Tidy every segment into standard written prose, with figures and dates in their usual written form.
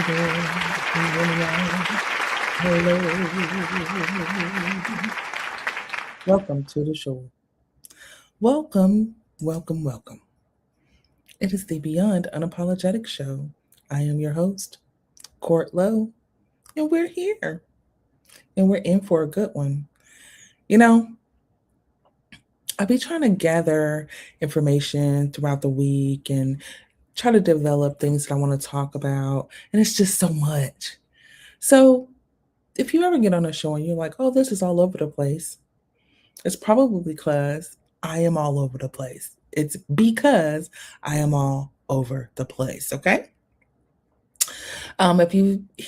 Hello. Welcome to the show. Welcome, welcome, welcome. It is the Beyond Unapologetic show. I am your host, Cort Lo, and we're here. And we're in for a good one. You know, I'll be trying to gather information throughout the week and try to develop things that I want to talk about. And it's just so much. So, if you ever get on a show and you're like, oh, this is all over the place, it's probably because I am all over the place. It's because I am all over the place. Okay. If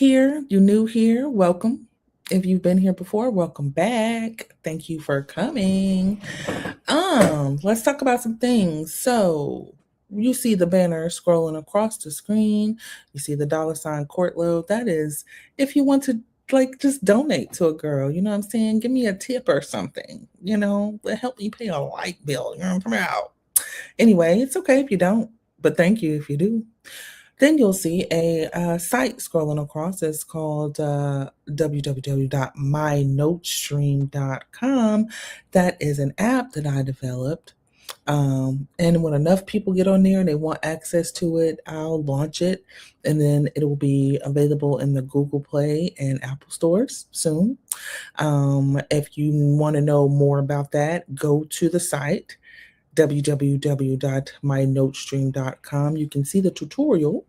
you're new here, welcome. If you've been here before, welcome back. Thank you for coming. Let's talk about some things. So you see the banner scrolling across the screen. You see the $ Cort Lo. That is if you want to just donate to a girl, you know what I'm saying? Give me a tip or something, help me pay a light bill. You know what I'm talking about? Anyway, it's okay if you don't, but thank you if you do. Then you'll see a site scrolling across. It's called www.mynotestream.com. That is an app that I developed. And when enough people get on there and they want access to it, I'll launch it. And then it will be available in the Google Play and Apple stores soon. If you want to know more about that, go to the site www.mynotestream.com. You can see the tutorial,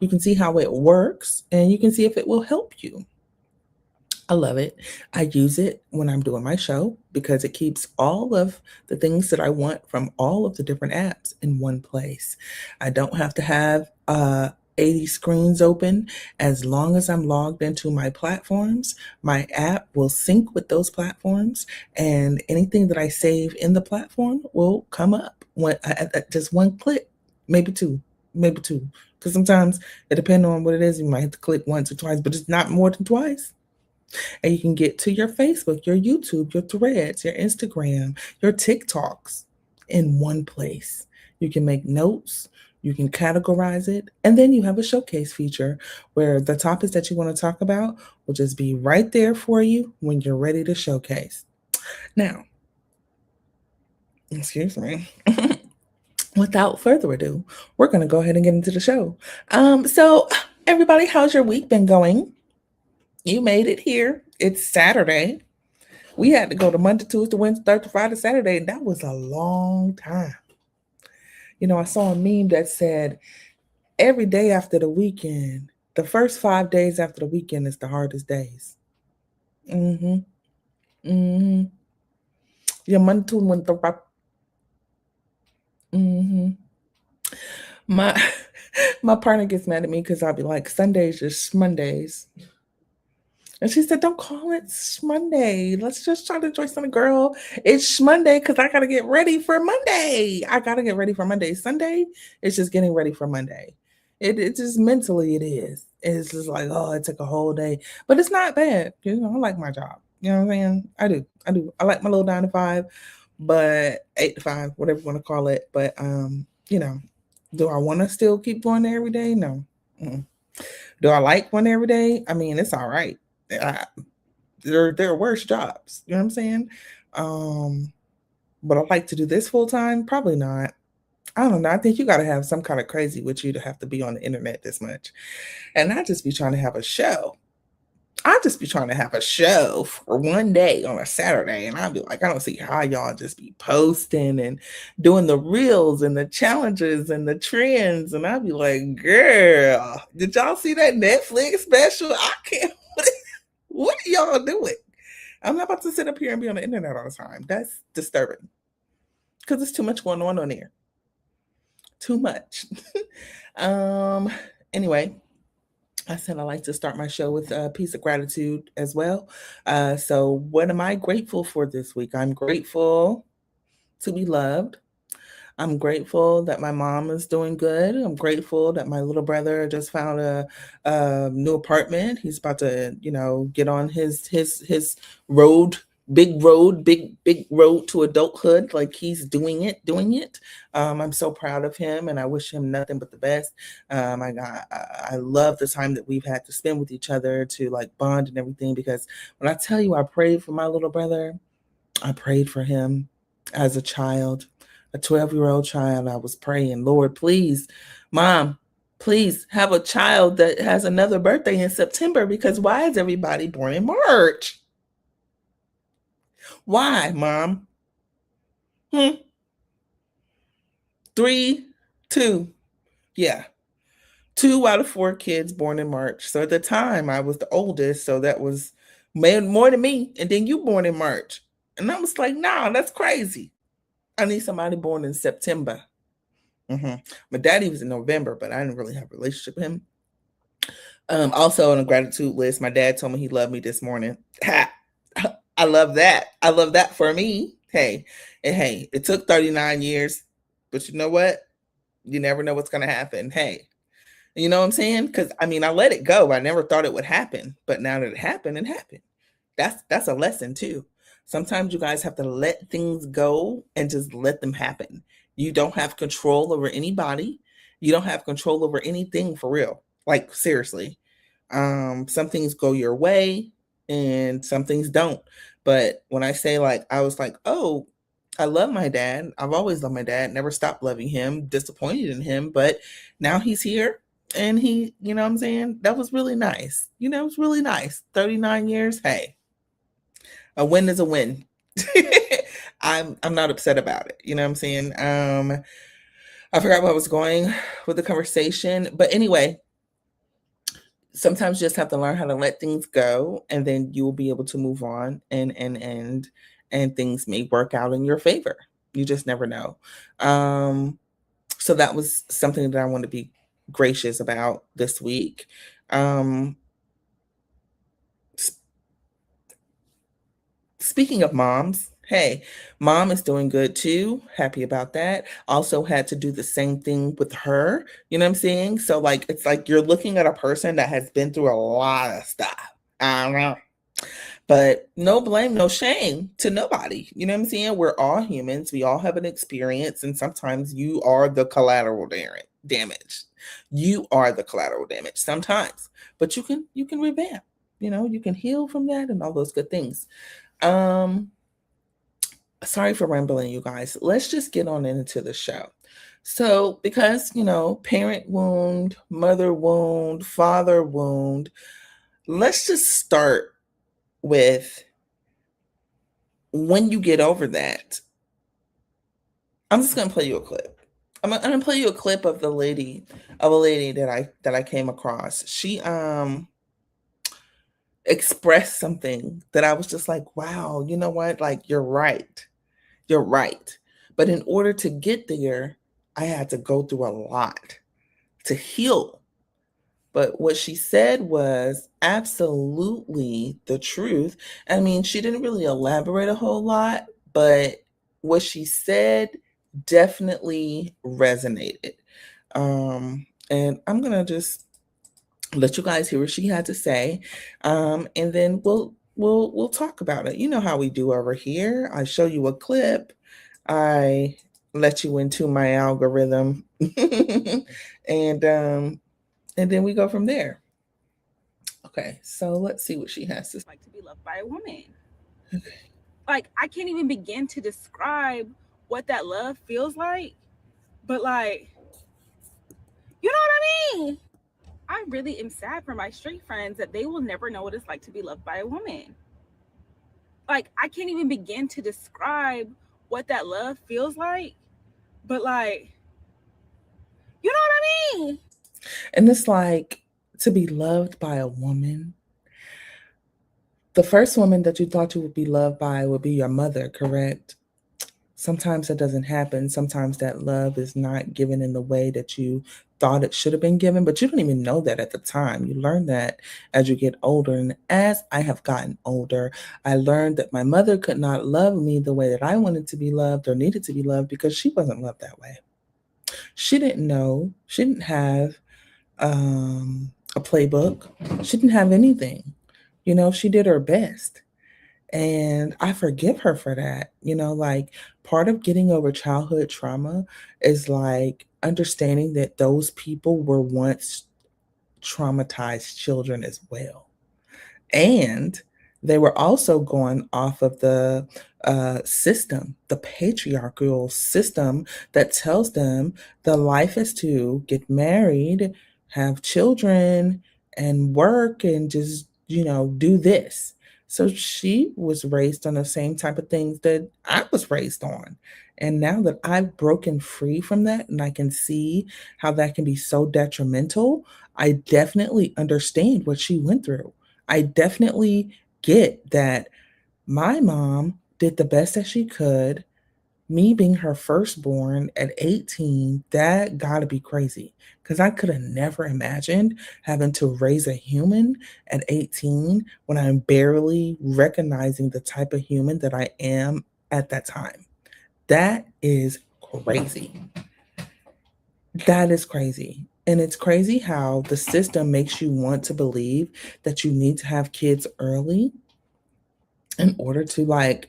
you can see how it works, and you can see if it will help you. I love it. I use it when I'm doing my show because it keeps all of the things that I want from all of the different apps in one place. I don't have to have 80 screens open. As long as I'm logged into my platforms, my app will sync with those platforms, and anything that I save in the platform will come up at just one click, maybe two. Because sometimes it depends on what it is. You might have to click once or twice, but it's not more than twice. And you can get to your Facebook, your YouTube, your Threads, your Instagram, your TikToks in one place. You can make notes, you can categorize it, and then you have a showcase feature where the topics that you want to talk about will just be right there for you when you're ready to showcase. Now, excuse me. Without further ado, we're going to go ahead and get into the show. So, everybody, how's your week been going? You made it here. It's Saturday. We had to go to Monday, Tuesday, Wednesday, Thursday, Friday, Saturday. And that was a long time. I saw a meme that said every day after the weekend, the first 5 days after the weekend is the hardest days. Mm-hmm. Mm-hmm. Yeah, Monday, Tuesday, Wednesday, Friday. Mm-hmm. My my partner gets mad at me because I'll be like, Sundays just Mondays. And she said, don't call it Monday. Let's just try to enjoy something, girl. It's Monday because I got to get ready for Monday. I got to get ready for Monday. Sunday, it's just getting ready for Monday. It just mentally it is. It's just like, oh, it took a whole day. But it's not bad. I like my job. You know what I'm saying? I do. I like my little 9 to 5, but 8 to 5, whatever you want to call it. But, do I want to still keep going there every day? No. Mm-mm. Do I like going every day? I mean, it's all right. There are worse jobs. You know what I'm saying? But I'd like to do this full time? Probably not. I don't know. I think you got to have some kind of crazy with you to have to be on the internet this much. And I just be trying to have a show. I just be trying to have a show for one day on a Saturday. And I'd be like, I don't see how y'all just be posting and doing the reels and the challenges and the trends. And I'd be like, girl, did y'all see that Netflix special? I can't. What are y'all doing? I'm not about to sit up here and be on the internet all the time. That's disturbing. Because there's too much going on there. Too much. Anyway, I said I like to start my show with a piece of gratitude as well. So what am I grateful for this week? I'm grateful to be loved. I'm grateful that my mom is doing good. I'm grateful that my little brother just found a new apartment. He's about to, get on his road big road to adulthood. Like he's doing it. I'm so proud of him, and I wish him nothing but the best. I love the time that we've had to spend with each other to like bond and everything. Because when I tell you, I prayed for my little brother. I prayed for him as a child, a 12-year-old child. I was praying, Lord, please, Mom, please have a child that has another birthday in September, because why is everybody born in March? Why, Mom? 3, 2. Yeah. 2 out of 4 kids born in March. So at the time, I was the oldest. So that was more than me. And then you born in March. And I was like, nah, that's crazy. I need somebody born in September. My daddy was in November, but I didn't really have a relationship with him. Also on a gratitude list, my dad told me he loved me this morning. I love that. I love that for me. Hey, it took 39 years, but you know what? You never know what's going to happen. Hey, you know what I'm saying? Because I mean, I let it go. I never thought it would happen, but now that it happened, it happened. That's a lesson too. Sometimes you guys have to let things go and just let them happen. You don't have control over anybody. You don't have control over anything for real. Like seriously. Some things go your way and some things don't. But when I say like I was like, "Oh, I love my dad. I've always loved my dad. Never stopped loving him, disappointed in him, but now he's here and he, you know what I'm saying? That was really nice. You know, it was really nice. 39 years. Hey, a win is a win. I'm not upset about it. You know what I'm saying? I forgot where I was going with the conversation, but anyway, sometimes you just have to learn how to let things go, and then you will be able to move on, and things may work out in your favor. You just never know. So that was something that I want to be gracious about this week. Speaking of moms, hey, mom is doing good too. Happy about that. Also had to do the same thing with her. You know what I'm saying? So like it's like you're looking at a person that has been through a lot of stuff. I don't know. But no blame, no shame to nobody. You know what I'm saying? We're all humans. We all have an experience, and sometimes you are the collateral damage. You are the collateral damage sometimes. But you can revamp. You know, you can heal from that and all those good things. Um, Sorry for rambling, you guys. Let's just get on into the show. So, because, parent wound, mother wound, father wound, let's just start with when you get over that. I'm just going to play you a clip. I'm going to play you a clip of a lady that I came across. She expressed something that I was just like, wow, you know what? Like, you're right. You're right. But in order to get there, I had to go through a lot to heal. But what she said was absolutely the truth. I mean, she didn't really elaborate a whole lot, but what she said definitely resonated. And I'm going to just let you guys hear what she had to say. And then we'll talk about it. You know how we do over here. I show you a clip. I let you into my algorithm, and then we go from there. Okay, so let's see what she has to say. Like to be loved by a woman. Like I can't even begin to describe what that love feels like, but like, you know what I mean? I really am sad for my street friends that they will never know what it's like to be loved by a woman. Like I can't even begin to describe what that love feels like, but like, you know what I mean? And it's like, to be loved by a woman. The first woman that you thought you would be loved by would be your mother, correct? Sometimes that doesn't happen. Sometimes that love is not given in the way that you thought it should have been given, but you don't even know that at the time. You learn that as you get older. And as I have gotten older, I learned that my mother could not love me the way that I wanted to be loved or needed to be loved, because she wasn't loved that way. She didn't know. She didn't have a playbook. She didn't have anything. She did her best. And I forgive her for that. Like, part of getting over childhood trauma is like understanding that those people were once traumatized children as well. And they were also going off of the system, the patriarchal system that tells them the life is to get married, have children, and work and just, do this. So she was raised on the same type of things that I was raised on. And now that I've broken free from that and I can see how that can be so detrimental, I definitely understand what she went through. I definitely get that my mom did the best that she could. Me being her firstborn at 18, that gotta be crazy. Because I could have never imagined having to raise a human at 18 when I'm barely recognizing the type of human that I am at that time. That is crazy. That is crazy. And it's crazy how the system makes you want to believe that you need to have kids early in order to like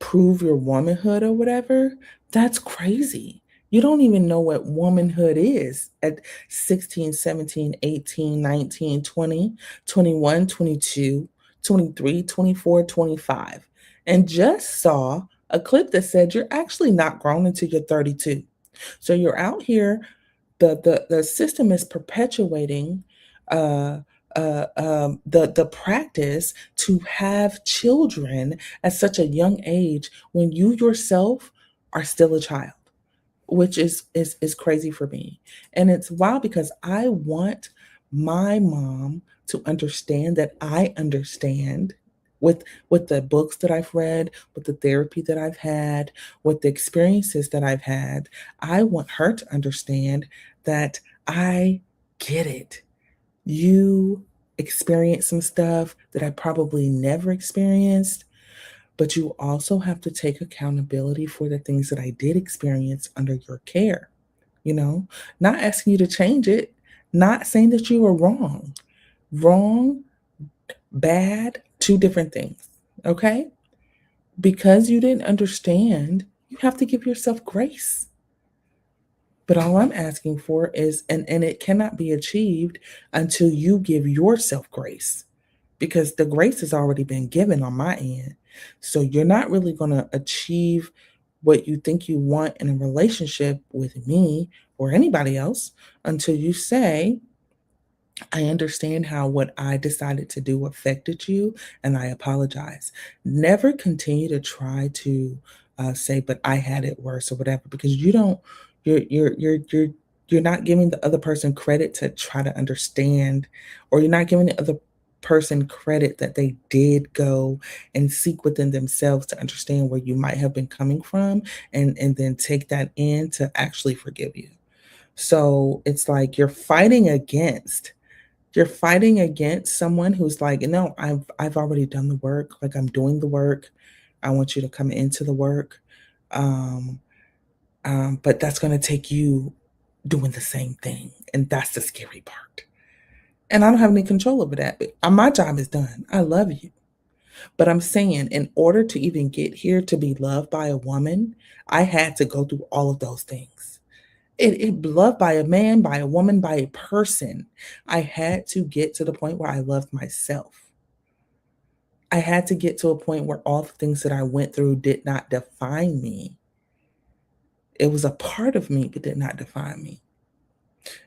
prove your womanhood or whatever. That's crazy. You don't even know what womanhood is at 16, 17, 18, 19, 20, 21, 22, 23, 24, 25. And just saw a clip that said you're actually not grown until you're 32. So you're out here, the system is perpetuating uh, the practice to have children at such a young age when you yourself are still a child, which is crazy for me. And it's wild because I want my mom to understand that I understand with the books that I've read, with the therapy that I've had, with the experiences that I've had. I want her to understand that I get it. You experience some stuff that I probably never experienced, but you also have to take accountability for the things that I did experience under your care. You know, not asking you to change it, not saying that you were wrong. Wrong, bad, two different things. Okay? Because you didn't understand, you have to give yourself grace. But all I'm asking for is, and it cannot be achieved until you give yourself grace, because the grace has already been given on my end. So you're not really going to achieve what you think you want in a relationship with me or anybody else until you say, I understand how what I decided to do affected you, and I apologize. Never continue to try to say, "But I had it worse" or whatever, because you don't. You're not giving the other person credit to try to understand, or you're not giving the other person credit that they did go and seek within themselves to understand where you might have been coming from, and then take that in to actually forgive you. So it's like you're fighting against someone who's like, "No, I've already done the work, like, I'm doing the work. I want you to come into the work." Um, but that's gonna take you doing the same thing, and that's the scary part. And I don't have any control over that, but my job is done. I love you. But I'm saying in order to even get here to be loved by a woman, I had to go through all of those things. Loved by a man, by a woman, by a person. I had to get to the point where I loved myself. I had to get to a point where all the things that I went through did not define me. It was a part of me, but did not define me.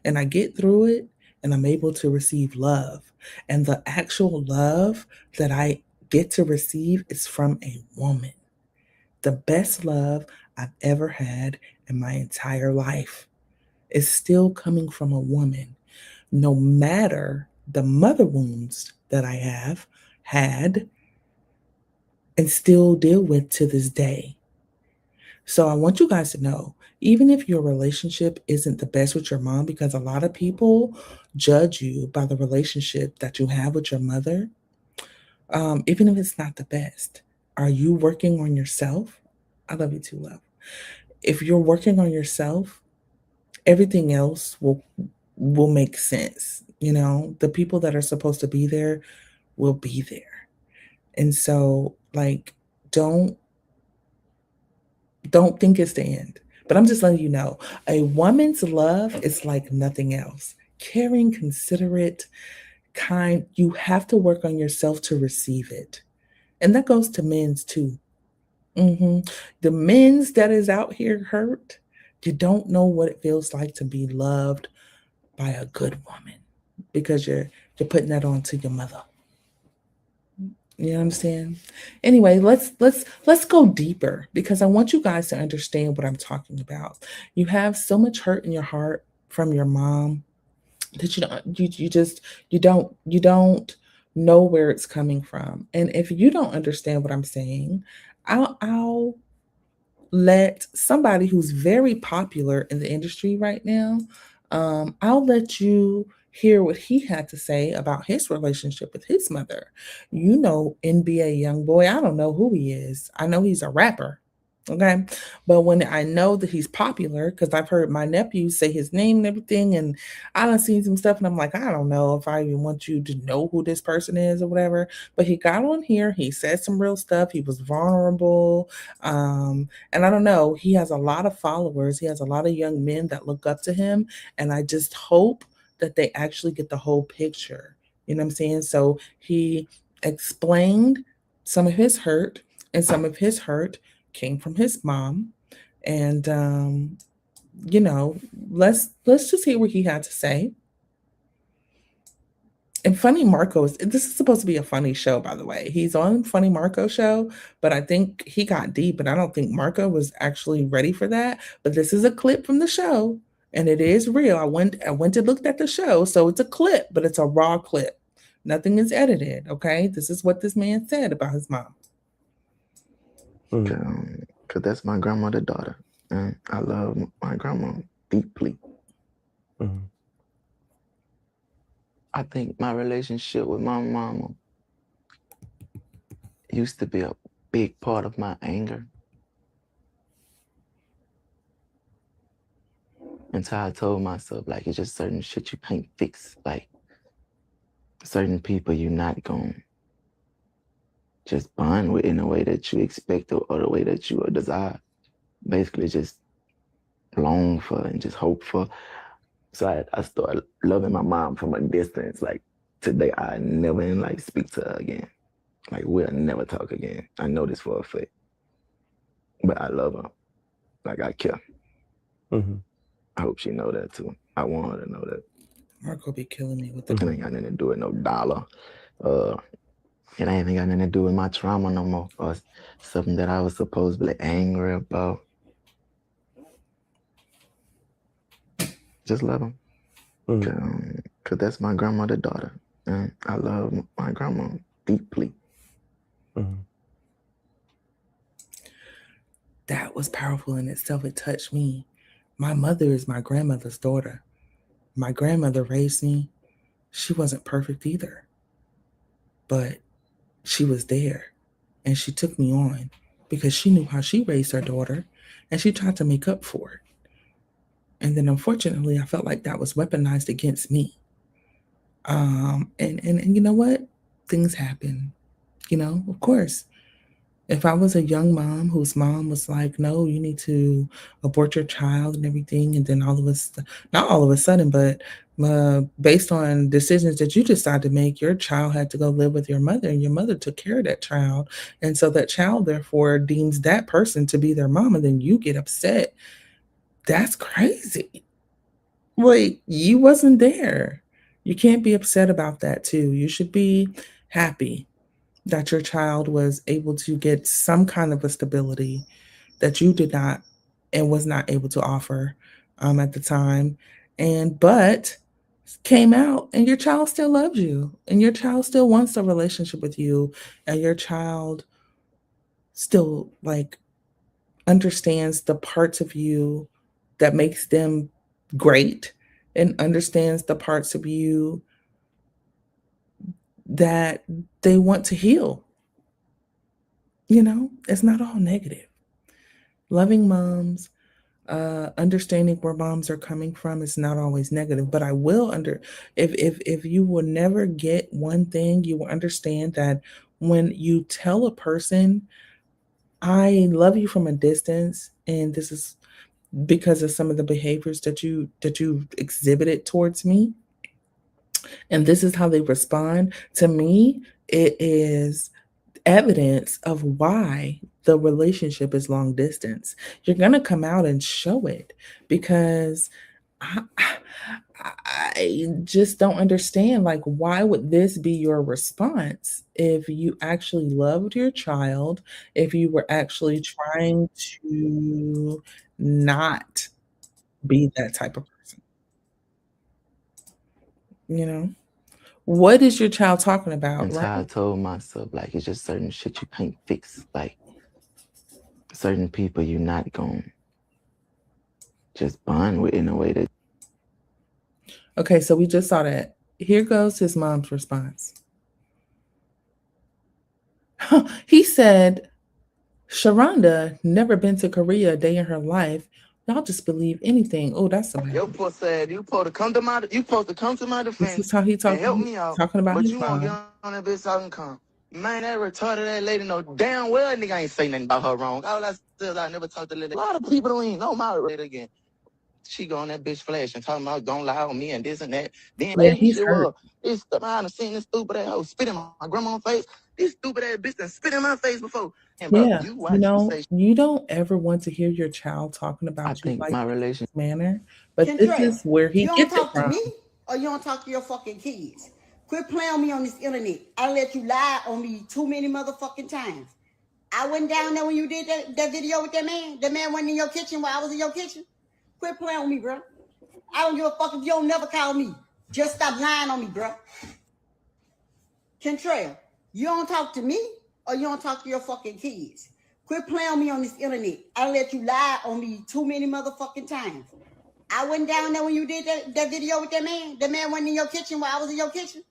And I get through it and I'm able to receive love. And the actual love that I get to receive is from a woman. The best love I've ever had in my entire life is still coming from a woman, no matter the mother wounds that I have had and still deal with to this day. So I want you guys to know, even if your relationship isn't the best with your mom, because a lot of people judge you by the relationship that you have with your mother, even if it's not the best, are you working on yourself? I love you too, love. If you're working on yourself, everything else will make sense. The people that are supposed to be there will be there. And so Like, don't don't think it's the end. But I'm just letting you know, a woman's love is like nothing else. Caring, considerate, kind. You have to work on yourself to receive it. And that goes to men's too. hmm The men's that is out here hurt, you don't know what it feels like to be loved by a good woman because you're putting that on to your mother. You understand? Anyway, let's go deeper because I want you guys to understand what I'm talking about. You have so much hurt in your heart from your mom that you don't know where it's coming from. And if you don't understand what I'm saying, I'll let somebody who's very popular in the industry right now, I'll let you hear what he had to say about his relationship with his mother. You know, NBA young boy, I don't know who he is. I know he's a rapper. Okay. But when I know that he's popular, because I've heard my nephew say his name and everything, and I done seen some stuff, and I'm like, I don't know if I even want you to know who this person is or whatever. But he got on here, he said some real stuff, he was vulnerable. And I don't know, he has a lot of followers. He has a lot of young men that look up to him. And I just hope that they actually get the whole picture. You know what I'm saying? So he explained some of his hurt, and some of his hurt came from his mom. And you know, let's just hear what he had to say. And Funny Marco's, this is supposed to be a funny show, by the way. He's on Funny Marco show, but I think he got deep, and I don't think Marco was actually ready for that. But this is a clip from the show, and it is real. I went to look at the show, so it's a clip, but it's a raw clip. Nothing is edited. Okay, this is what this man said about his mom. Because that's my grandmother's daughter, and I love my grandma deeply. Mm-hmm. I think my relationship with my mama used to be a big part of my anger. Until I told myself, like, it's just certain shit you can't fix. Like, certain people you're not going to just bond with in a way that you expect or the way that you desire. Basically, just long for and just hope for. So I started loving my mom from a distance. Like, today, I never like speak to her again. Like, we'll never talk again. I know this for a fact. But I love her. Like, I care. Mm-hmm. I hope she know that too. I want her to know that. Marco be killing me with the. It ain't got nothing to do with no dollar. It ain't even got nothing to do with my trauma no more. Or something that I was supposed to be angry about. Just love him. Because that's my grandmother's daughter. And I love my grandma deeply. Mm-hmm. That was powerful in itself. It touched me. My mother is my grandmother's daughter. My grandmother raised me. She wasn't perfect either, but she was there, and she took me on because she knew how she raised her daughter, and she tried to make up for it. And then unfortunately, I felt like that was weaponized against me. And you know what? Things happen. You know, of course. If I was a young mom whose mom was like, no, you need to abort your child and everything, and then all of us, not all of a sudden, but based on decisions that you decided to make, your child had to go live with your mother, and your mother took care of that child. And so that child, therefore, deems that person to be their mom, and then you get upset. That's crazy. Like, you wasn't there. You can't be upset about that, too. You should be happy that your child was able to get some kind of a stability that you did not and was not able to offer at the time. And but came out, and your child still loves you, and your child still wants a relationship with you, and your child still like understands the parts of you that makes them great, and understands the parts of you that they want to heal. You know, it's not all negative. Loving moms, understanding where moms are coming from is not always negative, but I will if you will never get one thing, you will understand that when you tell a person, I love you from a distance, and this is because of some of the behaviors that you exhibited towards me, and this is how they respond to me, it is evidence of why the relationship is long distance. You're going to come out and show it because I, I just don't understand, like, why would this be your response if you actually loved your child, if you were actually trying to not be that type of person, you know? What is your child talking about, Until right? I told myself, like, it's just certain shit you can't fix. Like, certain people you're not going to just bond with in a way that. Okay, so we just saw that. Here goes his mom's response. He said, Sharonda never been to Korea a day in her life. Y'all just believe anything. Oh, that's somebody. Your pussy said you supposed to come to my This defense is how he and talking. help me out, Talking about but his you won't get mom. on that bitch talking come. Man, that retarded that lady know damn well nigga ain't say nothing about her wrong. All I said is I never talked to that lady. A lot of people don't even know my related again. She go on that bitch flash and talking about don't lie on me and this and that. Then Yeah, lady he's shit hurt. was this I done seen this stupid ass hoe spit in my grandma's face. This stupid ass bitch done spit in my face before. And bro, Yeah, you watch you say you don't ever want to hear your child talking I about you think like my this, relation. this manner, but this Kentrell, is where he you don't gets it talk to from. me or you don't talk to your fucking kids. Quit playing on me on this internet. I let you lie on me too many motherfucking times. I wasn't down there when you did that video with that man. That man wasn't in your kitchen while I was in your kitchen. Quit playing on me, bro. I don't give a fuck if you don't never call me. Just stop lying on me, bro. Kentrell, you don't talk to me or you don't talk to your fucking kids. Quit playing on me on this internet. I let you lie on me too many motherfucking times. I wasn't down there when you did that video with that man. That man wasn't in your kitchen while I was in your kitchen.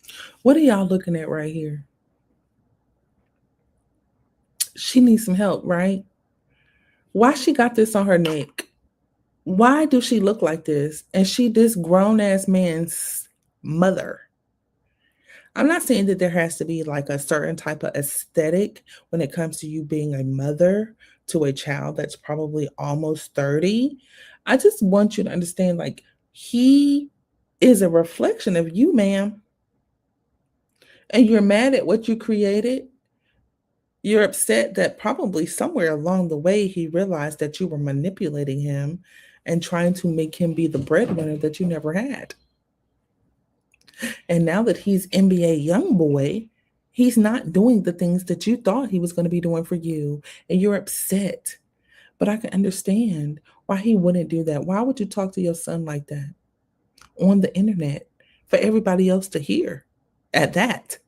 What are y'all looking at right here? She needs some help, right? Why she got this on her neck? Why do she look like this? And she this grown ass man's mother. I'm not saying that there has to be like a certain type of aesthetic when it comes to you being a mother to a child that's probably almost 30. I just want you to understand, like, he is a reflection of you, ma'am. And you're mad at what you created. You're upset that probably somewhere along the way he realized that you were manipulating him and trying to make him be the breadwinner that you never had. And now that he's NBA young boy, he's not doing the things that you thought he was going to be doing for you. And you're upset. But I can understand why he wouldn't do that. Why would you talk to your son like that on the internet for everybody else to hear at that?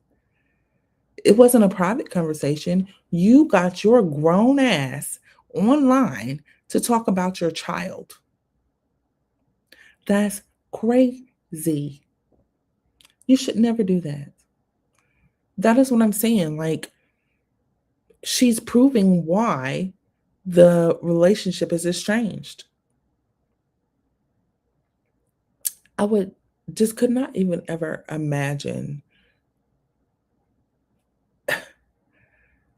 It wasn't a private conversation. You got your grown ass online to talk about your child. That's crazy. You should never do that. That is what I'm saying. Like, she's proving why the relationship is estranged. I would just could not even ever imagine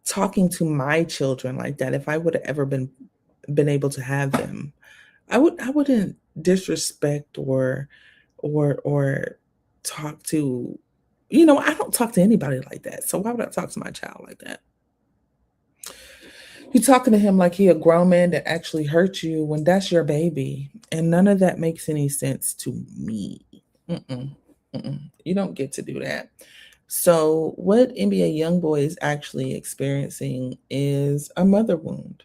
talking to my children like that if I would have ever been able to have them. I wouldn't disrespect or talk to, I don't talk to anybody like that. So why would I talk to my child like that? You're talking to him like he a grown man that actually hurt you when that's your baby. And none of that makes any sense to me. Mm-mm, mm-mm. You don't get to do that. So what NBA Youngboy is actually experiencing is a mother wound.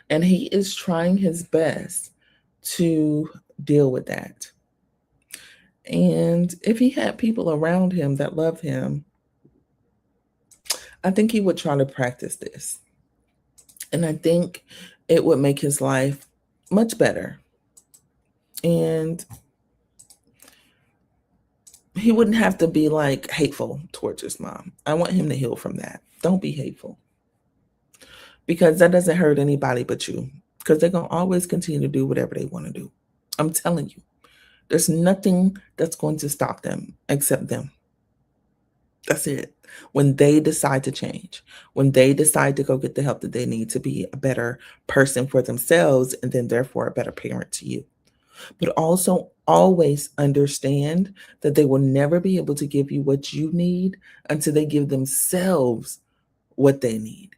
And he is trying his best to deal with that. And if he had people around him that love him, I think he would try to practice this. And I think it would make his life much better. And he wouldn't have to be like hateful towards his mom. I want him to heal from that. Don't be hateful. Because that doesn't hurt anybody but you. Because they're going to always continue to do whatever they want to do. I'm telling you, there's nothing that's going to stop them except them. That's it. When they decide to change, when they decide to go get the help that they need to be a better person for themselves and then therefore a better parent to you. But also always understand that they will never be able to give you what you need until they give themselves what they need.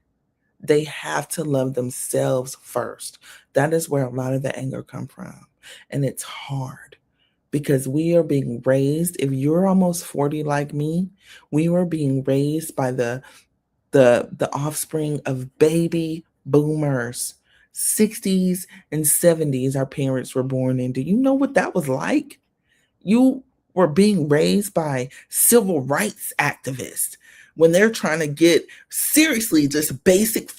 They have to love themselves first. That is where a lot of the anger come from. And it's hard because we are being raised, if you're almost 40 like me, we were being raised by the offspring of baby boomers. 60s and 70s our parents were born in. Do you know what that was like? You were being raised by civil rights activists when they're trying to get seriously just basic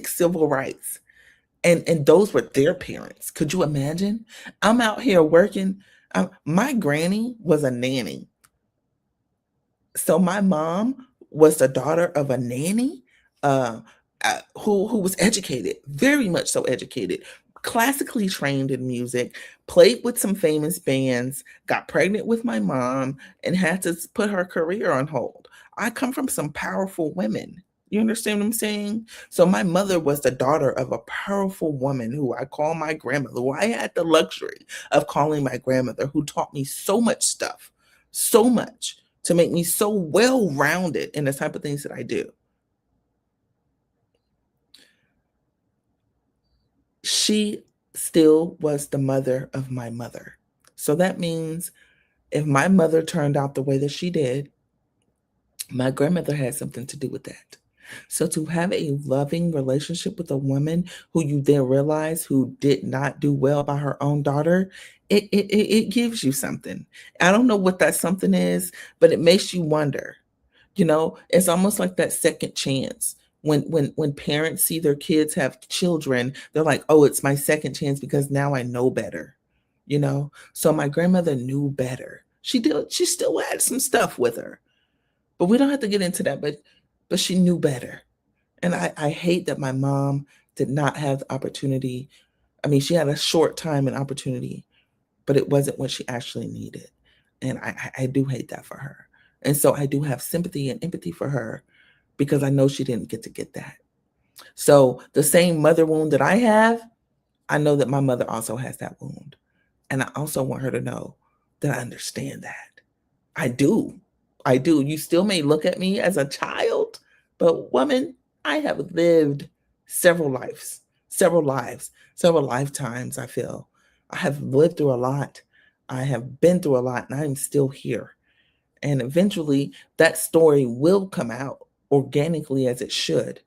civil rights. And those were their parents. Could you imagine? I'm out here working. My granny was a nanny. So my mom was the daughter of a nanny, uh, who was educated, very much so educated, classically trained in music, played with some famous bands, got pregnant with my mom, and had to put her career on hold. I come from some powerful women. You understand what I'm saying? So my mother was the daughter of a powerful woman who I call my grandmother, who I had the luxury of calling my grandmother, who taught me so much stuff, so much to make me so well rounded in the type of things that I do. She still was the mother of my mother. So that means if my mother turned out the way that she did, my grandmother had something to do with that. So to have a loving relationship with a woman who you then realize who did not do well by her own daughter, it gives you something. I don't know what that something is, but it makes you wonder. You know, it's almost like that second chance. When parents see their kids have children, they're like, "Oh, it's my second chance because now I know better." You know? So my grandmother knew better. She still had some stuff with her. But we don't have to get into that, but she knew better. And I hate that my mom did not have the opportunity. I mean, she had a short time and opportunity, but it wasn't what she actually needed. And I do hate that for her. And so I do have sympathy and empathy for her because I know she didn't get that. So the same mother wound that I have, I know that my mother also has that wound. And I also want her to know that I understand that. I do. I do. You still may look at me as a child, but woman, I have lived several lives, several lives, several lifetimes, I feel. I have lived through a lot. I have been through a lot, and I'm still here. And eventually that story will come out organically as it should.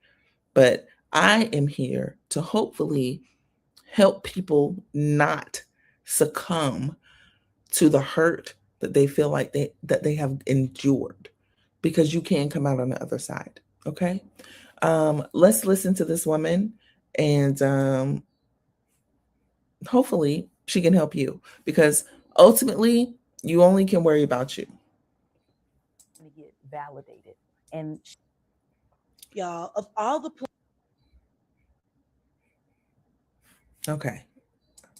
But I am here to hopefully help people not succumb to the hurt that they feel like they have endured, because you can come out on the other side. Okay. Let's listen to this woman, and hopefully she can help you, because ultimately you only can worry about you. To get validated. And Y'all, of all the Okay.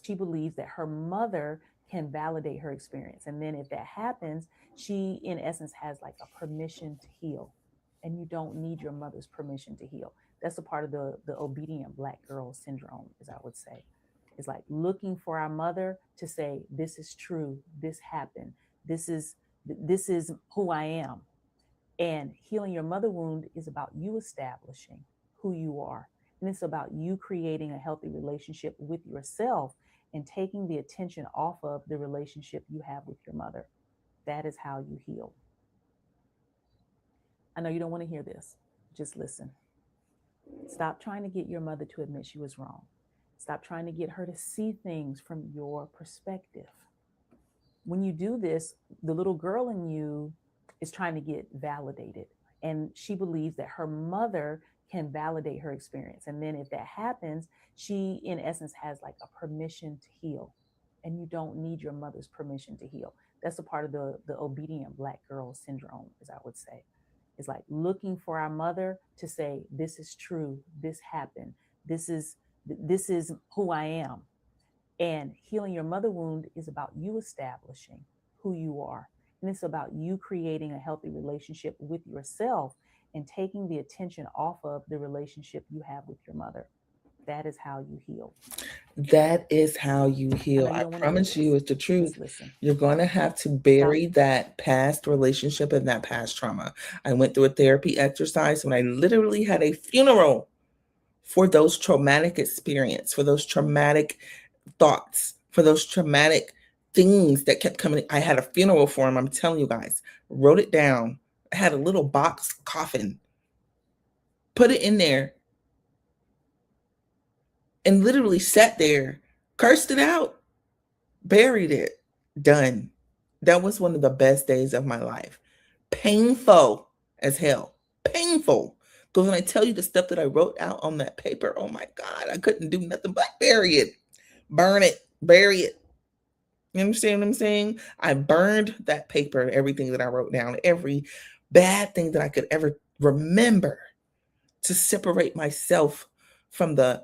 she believes that her mother can validate her experience. And then if that happens, she, in essence, has like a permission to heal. And you don't need your mother's permission to heal. That's a part of the obedient Black girl syndrome, as I would say. It's like looking for our mother to say, this is true, this happened, this is who I am. And healing your mother wound is about you establishing who you are. And it's about you creating a healthy relationship with yourself and taking the attention off of the relationship you have with your mother. That is how you heal. I know you don't want to hear this. Just listen. Stop trying to get your mother to admit she was wrong. Stop trying to get her to see things from your perspective. When you do this, the little girl in you is trying to get validated. And she believes that her mother can validate her experience. And then if that happens, she, in essence, has like a permission to heal. And you don't need your mother's permission to heal. That's a part of the obedient Black girl syndrome, as I would say. It's like looking for our mother to say, this is true, this happened, this is who I am. And healing your mother wound is about you establishing who you are. And it's about you creating a healthy relationship with yourself and taking the attention off of the relationship you have with your mother. That is how you heal. That is how you heal. you I don't wanna hear promise you, this. it's the truth. Just listen. You're going to have to bury that past relationship and that past trauma. I went through a therapy exercise when I literally had a funeral for those traumatic experience, for those traumatic thoughts, for those traumatic things that kept coming. I had a funeral for him. I'm telling you guys, wrote it down. I had a little box coffin, put it in there, and literally sat there, cursed it out, buried it, done. That was one of the best days of my life. Painful as hell. Painful. Because when I tell you the stuff that I wrote out on that paper, oh my God, I couldn't do nothing but bury it, burn it, bury it. You understand what I'm saying? I burned that paper, everything that I wrote down, every bad thing that I could ever remember, to separate myself from the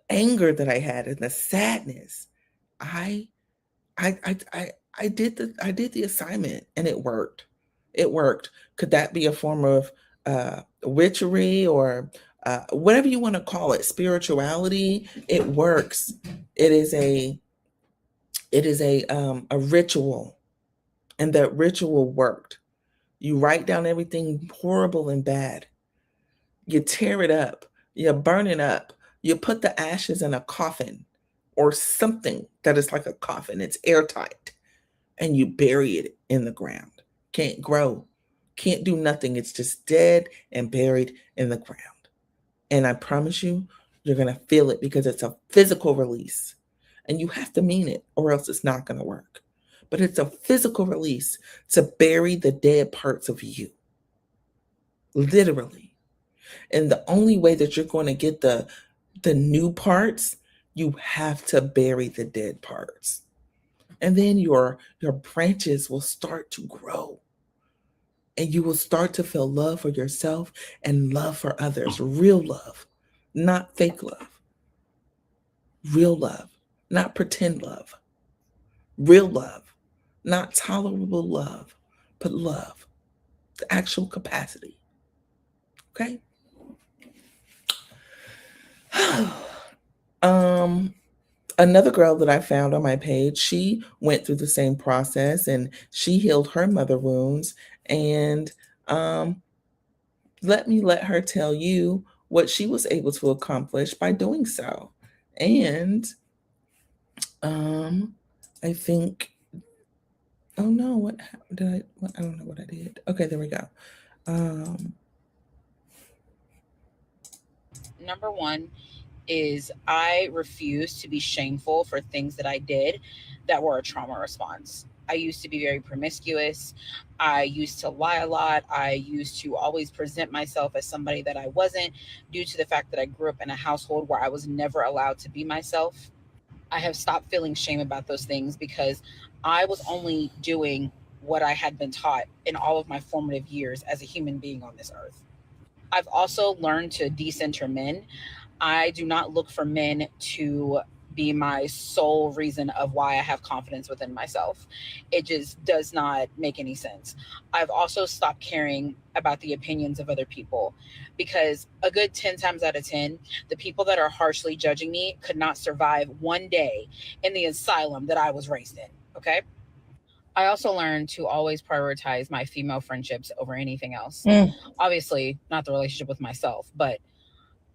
anger that I had and the sadness. I did the assignment, and it worked. It worked. Could that be a form of witchery, or whatever you want to call it, spirituality? It works. It is a ritual, and that ritual worked. You write down everything horrible and bad. You tear it up. You burn it up. You put the ashes in a coffin or something that is like a coffin. It's airtight. And you bury it in the ground. Can't grow. Can't do nothing. It's just dead and buried in the ground. And I promise you, you're going to feel it, because it's a physical release. And you have to mean it, or else it's not going to work. But it's a physical release to bury the dead parts of you. Literally. And the only way that you're going to get the new parts, you have to bury the dead parts. And then your branches will start to grow. And you will start to feel love for yourself and love for others. Real love, not fake love. Real love, not pretend love. Real love, not tolerable love, but love, the actual capacity. Okay? Another girl that I found on my page, she went through the same process, and she healed her mother wounds. And let her tell you what she was able to accomplish by doing so. And I think, oh no, what did I don't know what I did. Okay, there we go. Number one is I refuse to be shameful for things that I did that were a trauma response. I used to be very promiscuous. I used to lie a lot. I used to always present myself as somebody that I wasn't, due to the fact that I grew up in a household where I was never allowed to be myself. I have stopped feeling shame about those things because I was only doing what I had been taught in all of my formative years as a human being on this earth. I've also learned to decenter men. I do not look for men to be my sole reason of why I have confidence within myself. It just does not make any sense. I've also stopped caring about the opinions of other people, because a good 10 times out of 10, the people that are harshly judging me could not survive one day in the asylum that I was raised in. Okay. I also learned to always prioritize my female friendships over anything else. Obviously, not the relationship with myself, but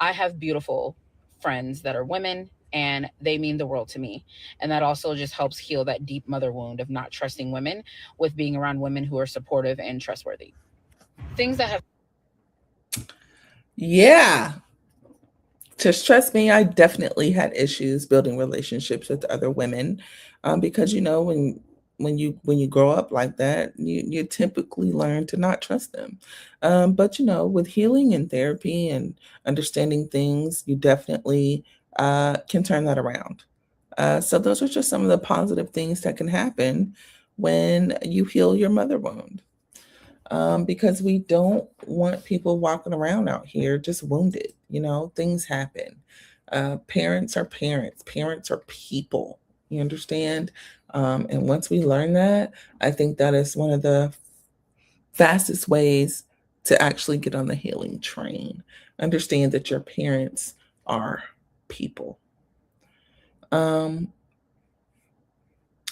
I have beautiful friends that are women, and they mean the world to me. And that also just helps heal that deep mother wound of not trusting women, with being around women who are supportive and trustworthy. Things that have. Yeah. Just trust me, I definitely had issues building relationships with other women, because when you grow up like that, you typically learn to not trust them. But with healing and therapy and understanding things, you definitely can turn that around. So those are just some of the positive things that can happen when you heal your mother wound. Because we don't want people walking around out here just wounded. Things happen. Parents are parents. Parents are people. You understand? And once we learn that, I think that is one of the fastest ways to actually get on the healing train. Understand that your parents are people.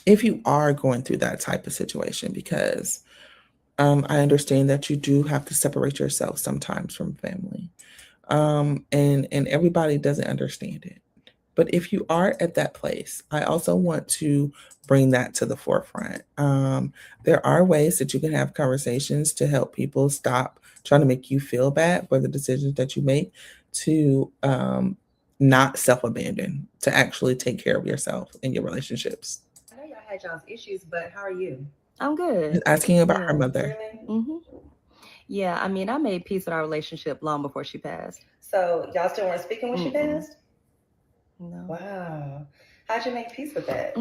If you are going through that type of situation, because I understand that you do have to separate yourself sometimes from family, and everybody doesn't understand it. But if you are at that place, I also want to bring that to the forefront. There are ways that you can have conversations to help people stop trying to make you feel bad for the decisions that you make, to not self abandon, to actually take care of yourself in your relationships. I know y'all had y'all's issues, but how are you? I'm good. Asking about her Yeah. mother. Really? Yeah, I mean, I made peace with our relationship long before she passed. So y'all still weren't speaking when she passed? No. Wow. How'd you make peace with that?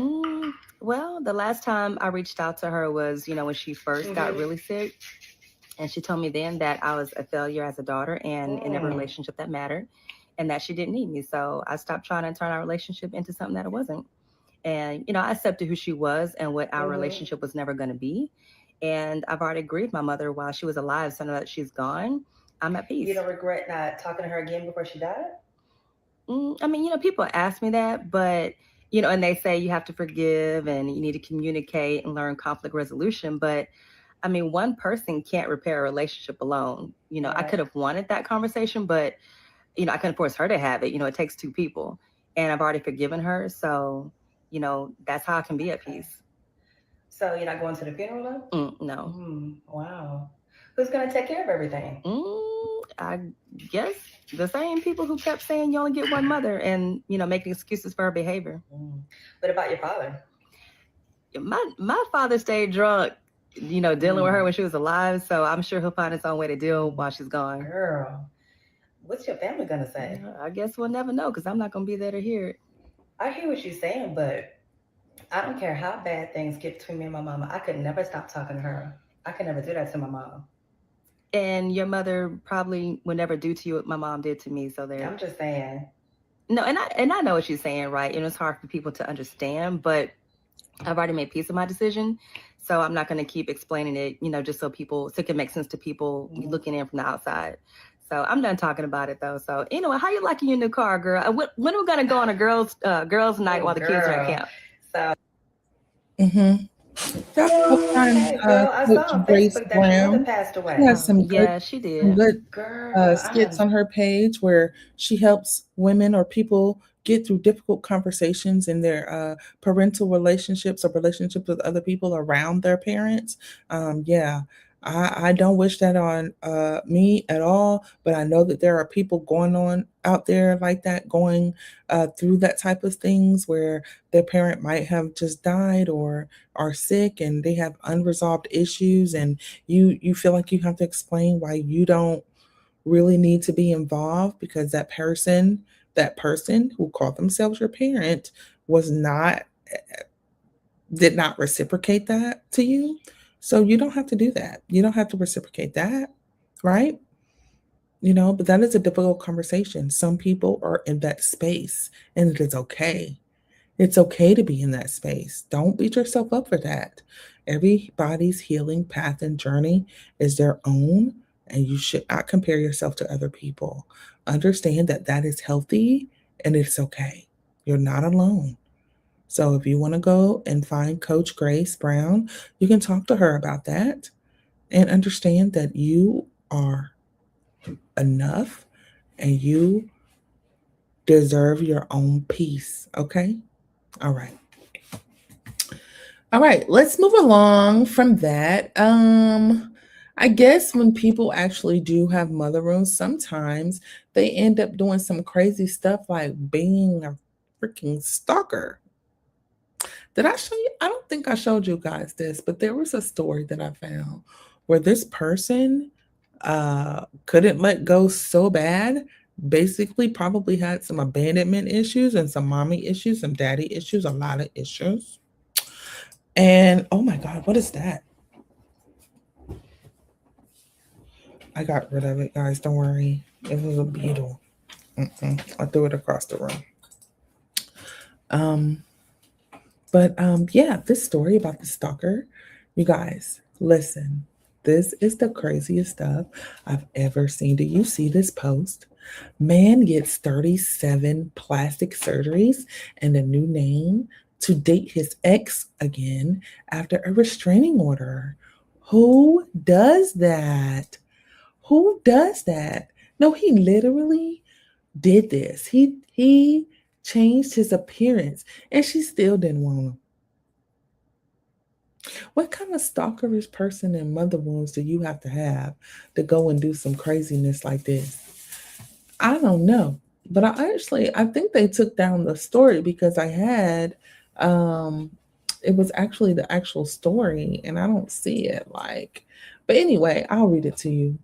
Well, the last time I reached out to her was, when she first got really sick. And she told me then that I was a failure as a daughter and in every relationship that mattered, and that she didn't need me. So I stopped trying to turn our relationship into something that it wasn't. And, I accepted who she was and what our relationship was never going to be. And I've already grieved my mother while she was alive. So now that she's gone, I'm at peace. You don't regret not talking to her again before she died? I mean, people ask me that, but, and they say you have to forgive and you need to communicate and learn conflict resolution. But I mean, one person can't repair a relationship alone. I could have wanted that conversation, but, I couldn't force her to have it. It takes two people, and I've already forgiven her. So, that's how I can be at peace. So you're not going to the funeral though? No. Wow. Who's going to take care of everything? I guess the same people who kept saying you only get one mother and, making excuses for her behavior. What about your father? My father stayed drunk, dealing with her when she was alive. So I'm sure he'll find his own way to deal while she's gone. Girl, what's your family going to say? I guess we'll never know because I'm not going to be there to hear it. I hear what you're saying, but I don't care how bad things get between me and my mama. I could never stop talking to her. I could never do that to my mom. And your mother probably would never do to you what my mom did to me. So there. I'm just saying. No, and I know what you're saying, right? And it's hard for people to understand, but I've already made peace with my decision. So I'm not going to keep explaining it, just so it can make sense to people looking in from the outside. So I'm done talking about it though. So anyway, how you liking your new car, girl? When are we going to go on a girls night while the kids are at camp? So. That's what time Coach Grace Brown passed away. has some good, she did. some good Girl, skits on her page where she helps women or people get through difficult conversations in their parental relationships or relationships with other people around their parents. I don't wish that on me at all, but I know that there are people going on out there like that, going through that type of things where their parent might have just died or are sick and they have unresolved issues, and you feel like you have to explain why you don't really need to be involved because that person who called themselves your parent did not reciprocate that to you. So you don't have to do that. You don't have to reciprocate that, right? But that is a difficult conversation. Some people are in that space and it is okay. It's okay to be in that space. Don't beat yourself up for that. Everybody's healing path and journey is their own, and you should not compare yourself to other people. Understand that that is healthy and it's okay. You're not alone. So if you want to go and find Coach Grace Brown, you can talk to her about that and understand that you are enough and you deserve your own peace. Okay? All right. All right, let's move along from that. I guess when people actually do have mother wounds, sometimes they end up doing some crazy stuff like being a freaking stalker. Did I show you? I don't think I showed you guys this, but there was a story that I found where this person couldn't let go so bad, basically probably had some abandonment issues and some mommy issues, some daddy issues, a lot of issues. And oh my God, what is that? I got rid of it, guys. Don't worry. It was a beetle. I threw it across the room. But yeah, this story about the stalker, you guys, listen. This is the craziest stuff I've ever seen. Do you see this post? Man gets 37 plastic surgeries and a new name to date his ex again after a restraining order. Who does that? Who does that? No, he literally did this. He changed his appearance and she still didn't want him. What kind of stalkerish person and mother wounds do you have to go and do some craziness like this? I don't know. But I think they took down the story because I had it was actually the actual story and I don't see it but anyway, I'll read it to you.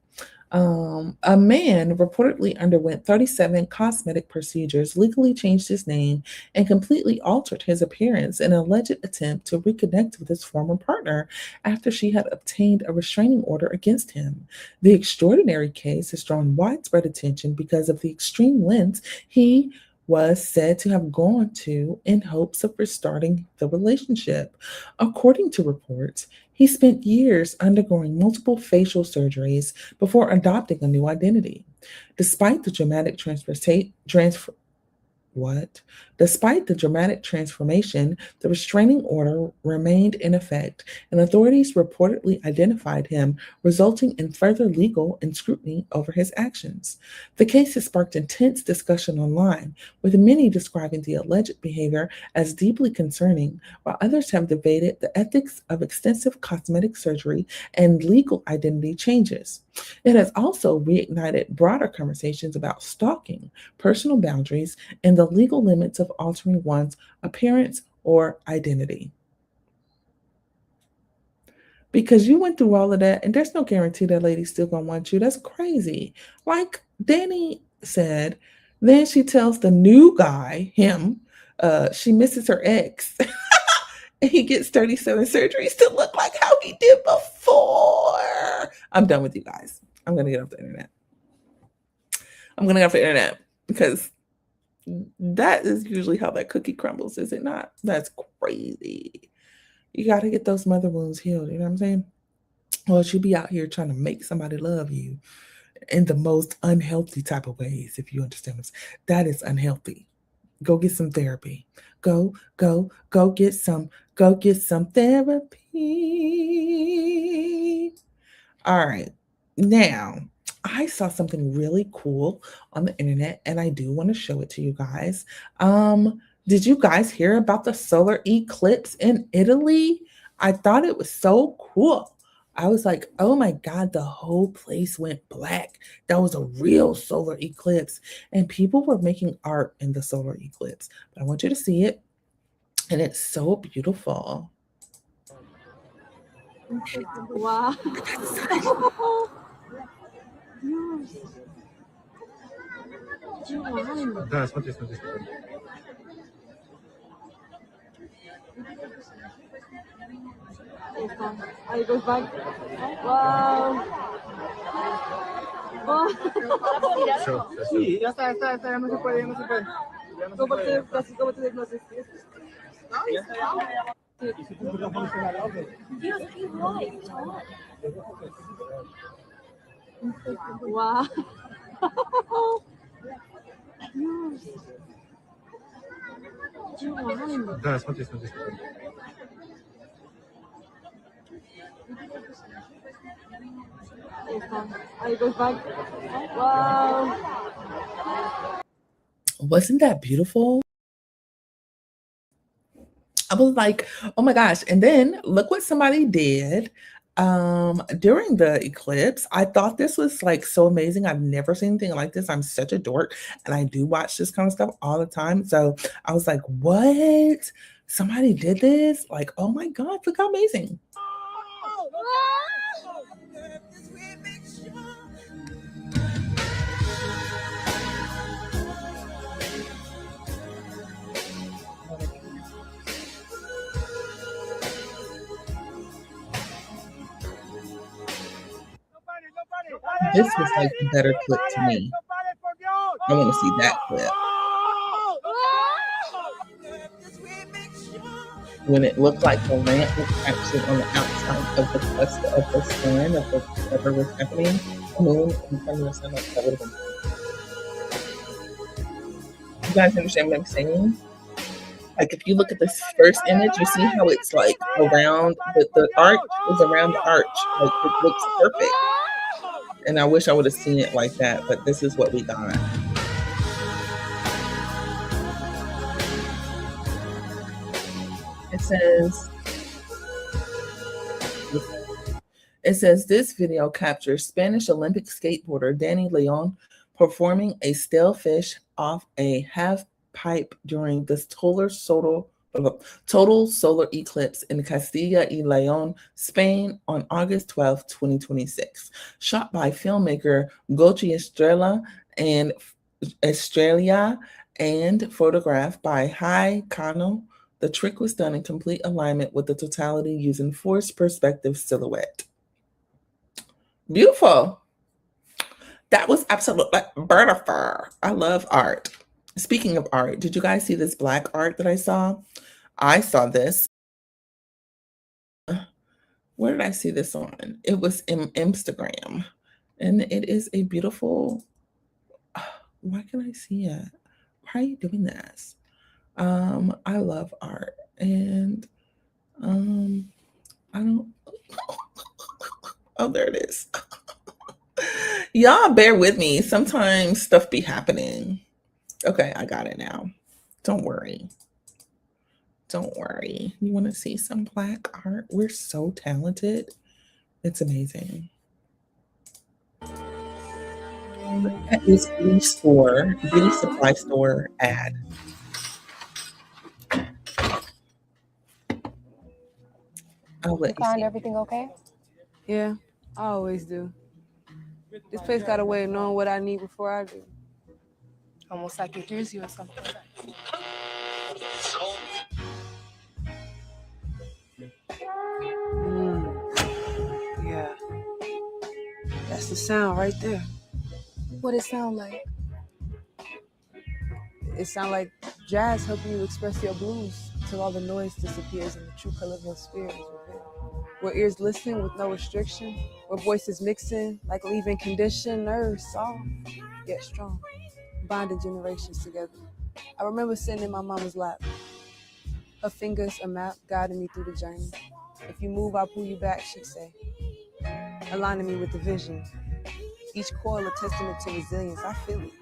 A man reportedly underwent 37 cosmetic procedures, legally changed his name, and completely altered his appearance in an alleged attempt to reconnect with his former partner after she had obtained a restraining order against him. The extraordinary case has drawn widespread attention because of the extreme lengths he was said to have gone to in hopes of restarting the relationship. According to reports, he spent years undergoing multiple facial surgeries before adopting a new identity. Despite the dramatic Despite the dramatic transformation, the restraining order remained in effect, and authorities reportedly identified him, resulting in further legal and scrutiny over his actions. The case has sparked intense discussion online, with many describing the alleged behavior as deeply concerning, while others have debated the ethics of extensive cosmetic surgery and legal identity changes. It has also reignited broader conversations about stalking, personal boundaries, and the legal limits of altering one's appearance or identity. Because you went through all of that, and there's no guarantee that lady's still gonna want you. That's crazy. Like Danny said, then she tells the new guy, him, she misses her ex. And he gets 37 surgeries to look like how he did before. I'm done with you guys. I'm gonna get off the internet. I'm gonna get off the internet because that is usually how that cookie crumbles, is it not? That's crazy. You got to get those mother wounds healed. You know what I'm saying? Or she'll be out here trying to make somebody love you in the most unhealthy type of ways, if you understand what I'm saying. That is unhealthy. Go get some therapy. Go get some therapy. All right. Now, I saw something really cool on the internet and I do want to show it to you guys. Did you guys hear about the solar eclipse in Italy? I thought it was so cool. I was like, oh my God, the whole place went black. That was a real solar eclipse. And people were making art in the solar eclipse. But I want you to see it. And it's so beautiful. Wow. Да, смотри, смотри. Ahí goes back. Wow. Oh. Sí, ya está, ya no se puede, ya no se puede. Ya no se puede. Casi como te diagnosis. Dios, qué guay, chaval. Wow. Да, смотри, смотри. Ahí goes back. Wow. Wasn't that beautiful? I was like, oh my gosh. And then look what somebody did during the eclipse. I thought this was like so amazing. I've never seen anything like this. I'm such a dork and I do watch this kind of stuff all the time. So I was like, what? Somebody did this? Like, oh my God, look how amazing. This was like the better clip to me. I want to see that clip. when it looked like the lamp was actually on the outside of the cluster of the sun, of whatever was happening, moon in front of the sun, like that would have been. You guys understand what I'm saying? Like if you look at this first image, you see how it's like around the arch is around the arch. Like it looks perfect. And I wish I would have seen it like that, but this is what we got. It says this video captures Spanish Olympic skateboarder Danny Leon performing a stalefish off a half pipe during this total solar eclipse in Castilla y León, Spain on August 12, 2026. Shot by filmmaker Gochi Estrella and photographed by Hai Kano. The trick was done in complete alignment with the totality using forced perspective silhouette. Beautiful. That was absolutely beautiful. I love art. Speaking of art, did you guys see this black art that I saw? I saw this. Where did I see this on? It was in Instagram. And it is a beautiful. Why can I see it? Why are you doing this? I love art. And I don't. Oh, there it is. Y'all bear with me. Sometimes stuff be happening. Okay, I got it now. Don't worry. Don't worry. You want to see some black art? We're so talented. It's amazing. At this beauty supply store ad. I'll let you find see. everything okay? Yeah, I always do. This place got a way of knowing what I need before I do. Almost like it hears you or something. Yeah. That's the sound right there. What it sound like? It sounds like jazz helping you express your blues till all the noise disappears and the true color of your spirit is revealed. Where ears listen with no restriction, where voices mixing like leaving conditioned, nerves soft yet strong, bonding generations together. I remember sitting in my mama's lap, her fingers a map guiding me through the journey. If you move, I'll pull you back, she'd say, aligning me with the vision. Each coil a testament to resilience. I feel it.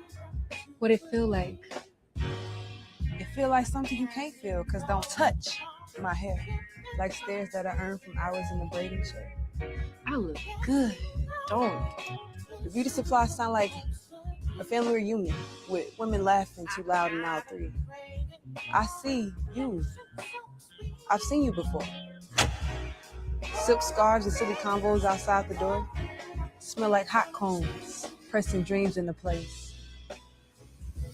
What it feel like? It feel like something you can't feel, cause don't touch my hair. Like stairs that I earned from hours in the braiding chair. I look good, don't it? The beauty supply sound like a family reunion with women laughing too loud in aisle 3. I see you. I've seen you before. Silk scarves and silly combos outside the door. Smell like hot combs, pressing dreams into place.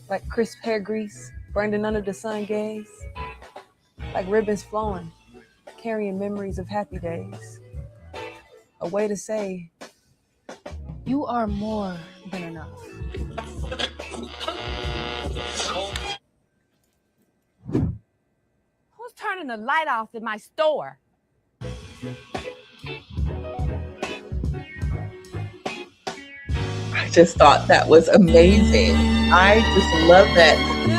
Like crisp hair grease, burning under the sun gaze. Like ribbons flowing, carrying memories of happy days. A way to say, you are more than enough. Who's turning the light off in my store? I just thought that was amazing. I just love that.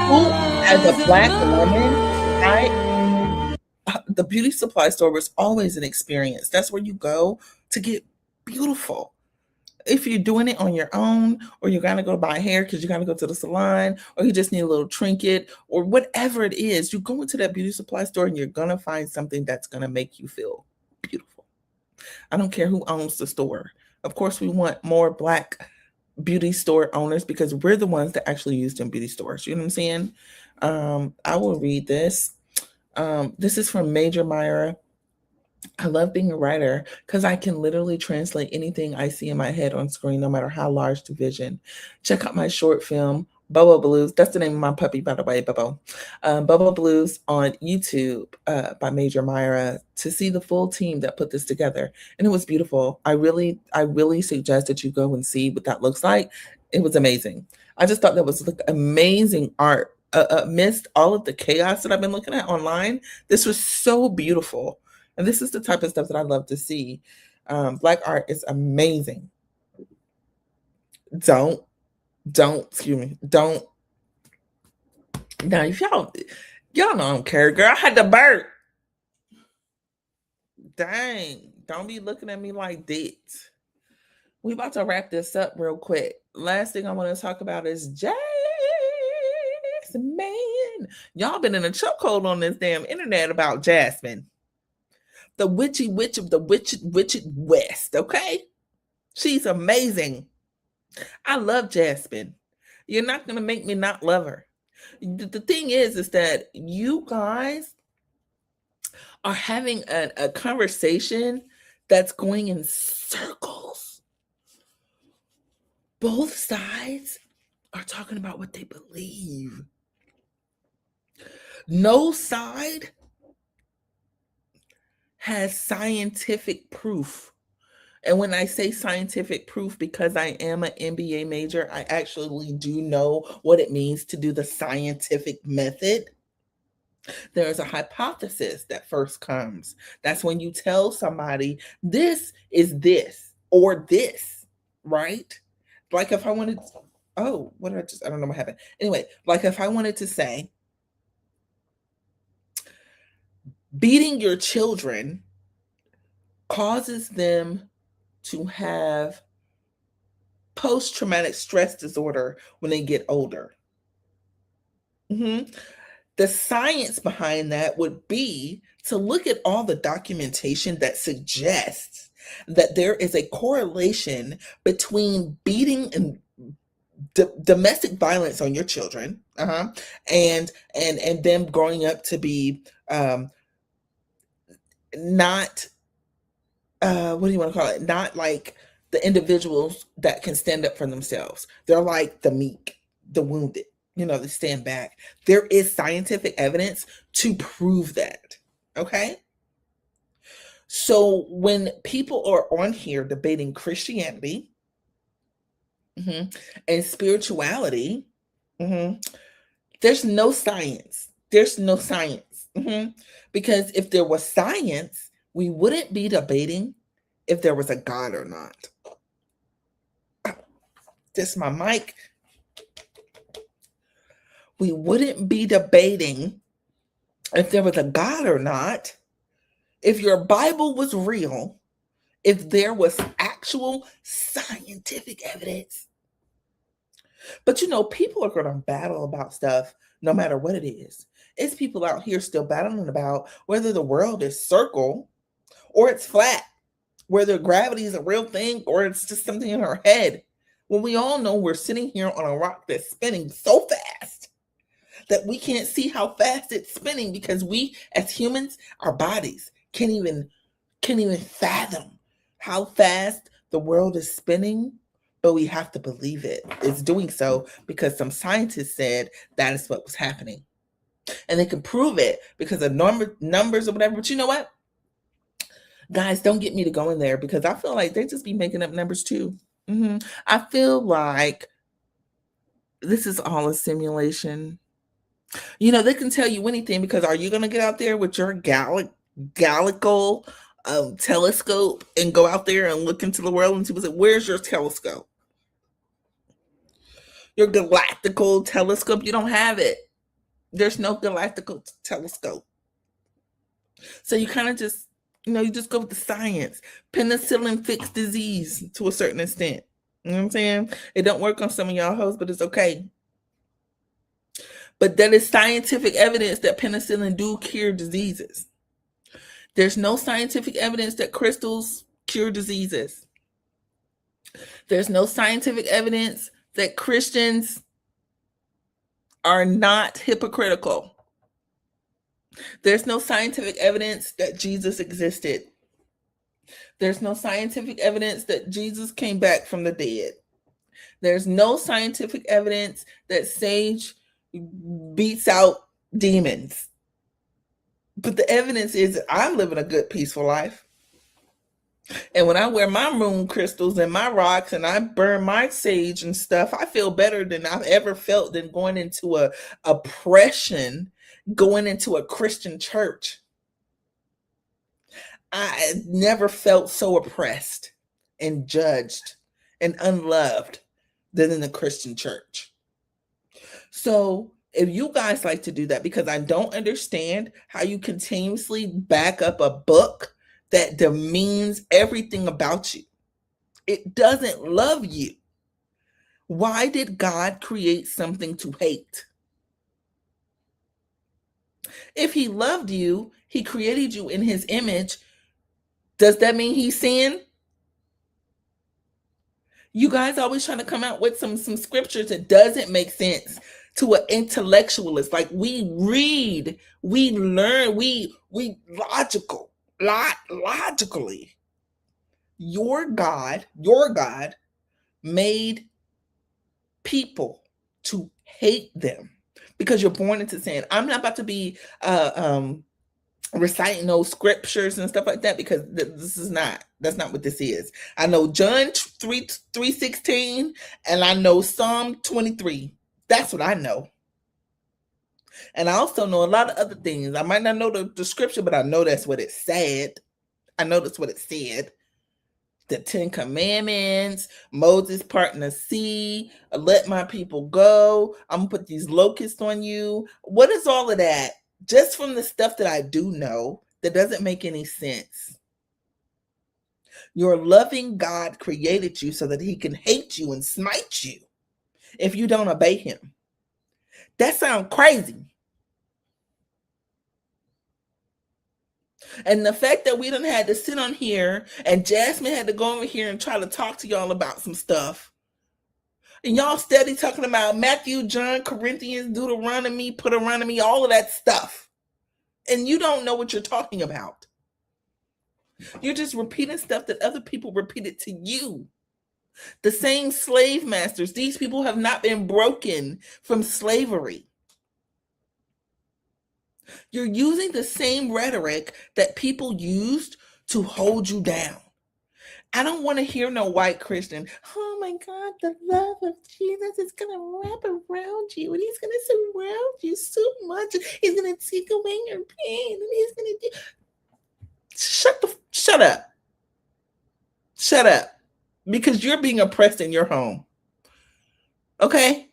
Who, as a Black woman, the beauty supply store was always an experience. That's where you go to get beautiful. If you're doing it on your own, or you're gonna go buy hair because you gotta go to the salon, or you just need a little trinket, or whatever it is, you go into that beauty supply store and you're gonna find something that's gonna make you feel beautiful. I don't care who owns the store. Of course, we want more Black beauty store owners because we're the ones that actually use them beauty stores. You know what I'm saying? I will read this. This is from Major Myra. I love being a writer because I can literally translate anything I see in my head on screen, no matter how large the vision. Check out my short film, Bobo Blues. That's the name of my puppy, by the way, Bobo. Bobo Blues on YouTube by Major Myra to see the full team that put this together. And it was beautiful. I really suggest that you go and see what that looks like. It was amazing. I just thought that was like amazing art amidst all of the chaos that I've been looking at online, this was so beautiful. And this is the type of stuff that I love to see. Black art is amazing. Don't. Now, if y'all know I don't care, girl. I had to burp. Dang. Don't be looking at me like that. We about to wrap this up real quick. Last thing I want to talk about is Jasmine. Y'all been in a chokehold on this damn internet about Jasmine. The witchy witch of the witchy West, okay? She's amazing. I love Jasmine. You're not going to make me not love her. The thing is that you guys are having a conversation that's going in circles. Both sides are talking about what they believe. No side has scientific proof. And when I say scientific proof, because I am an MBA major, I actually do know what it means to do the scientific method. There's a hypothesis that first comes. That's when you tell somebody, this is this or this, right? Like if I wanted, I don't know what happened. Anyway, like if I wanted to say, beating your children causes them to have post-traumatic stress disorder when they get older. The science behind that would be to look at all the documentation that suggests that there is a correlation between beating and domestic violence on your children, and them growing up to be not what do you want to call it? Not like the individuals that can stand up for themselves. They're like the meek, the wounded. They stand back. There is scientific evidence to prove that. Okay? So when people are on here debating Christianity and spirituality, there's no science. There's no science. Because if there was science, we wouldn't be debating if there was a God or not. This is my mic. We wouldn't be debating if there was a God or not, if your Bible was real, if there was actual scientific evidence. But people are going to battle about stuff no matter what it is. It's people out here still battling about whether the world is circle or it's flat, whether gravity is a real thing or it's just something in our head. When we all know we're sitting here on a rock that's spinning so fast that we can't see how fast it's spinning, because we as humans, our bodies can't even fathom how fast the world is spinning, but we have to believe it's doing so because some scientists said that is what was happening. And they can prove it because of numbers or whatever. But you know what? Guys, don't get me to go in there, because I feel like they just be making up numbers too. I feel like this is all a simulation. They can tell you anything, because are you going to get out there with your galactical telescope and go out there and look into the world and see where's your telescope? Your galactical telescope, you don't have it. There's no galactical telescope. So you kind of just, you just go with the science. Penicillin fixed disease to a certain extent. You know what I'm saying? It don't work on some of y'all hoes, but it's okay. But that is scientific evidence that penicillin do cure diseases. There's no scientific evidence that crystals cure diseases. There's no scientific evidence that Christians are not hypocritical. There's no scientific evidence that Jesus existed. There's no scientific evidence that Jesus came back from the dead. There's no scientific evidence that sage beats out demons. But the evidence is that I'm living a good, peaceful life. And when I wear my moon crystals and my rocks and I burn my sage and stuff, I feel better than I've ever felt than going into a oppression, going into a Christian church. I never felt so oppressed and judged and unloved than in the Christian church. So if you guys like to do that, because I don't understand how you continuously back up a book that demeans everything about you. It doesn't love you. Why did God create something to hate? If he loved you, he created you in his image. Does that mean he's sin? You guys always trying to come out with some scriptures that doesn't make sense to an intellectualist. Like, we read, we learn, we logically. Your God made people to hate them because you're born into sin. I'm not about to be reciting those scriptures and stuff like that, because that's not what this is. I know John 3:16 and I know Psalm 23. That's what I know. And I also know a lot of other things. I might not know the scripture, but I know that's what it said. I know that's what it said. The 10 Commandments, Moses parting the sea, let my people go, I'm gonna put these locusts on you. What is all of that? Just from the stuff that I do know, that doesn't make any sense. Your loving God created you so that he can hate you and smite you if you don't obey him. That sounds crazy. And the fact that we done had to sit on here and Jasmine had to go over here and try to talk to y'all about some stuff. And y'all steady talking about Matthew, John, Corinthians, Deuteronomy, Deuteronomy, all of that stuff. And you don't know what you're talking about. You're just repeating stuff that other people repeated to you. The same slave masters. These people have not been broken from slavery. You're using the same rhetoric that people used to hold you down. I don't want to hear no white Christian, oh my God, the love of Jesus is going to wrap around you and he's going to surround you so much. He's going to take away your pain and he's going to do... Shut up. Shut up. Because you're being oppressed in your home. Okay?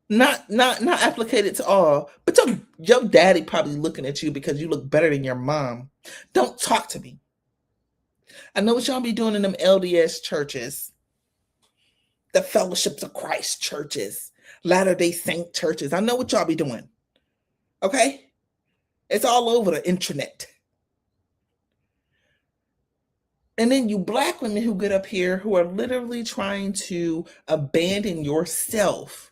Not applicated to all, but your daddy probably looking at you because you look better than your mom. Don't talk to me. I know what y'all be doing in them LDS churches, the Fellowships of Christ churches, Latter-day Saint churches. I know what y'all be doing. Okay? It's all over the internet. And then you black women who get up here who are literally trying to abandon yourself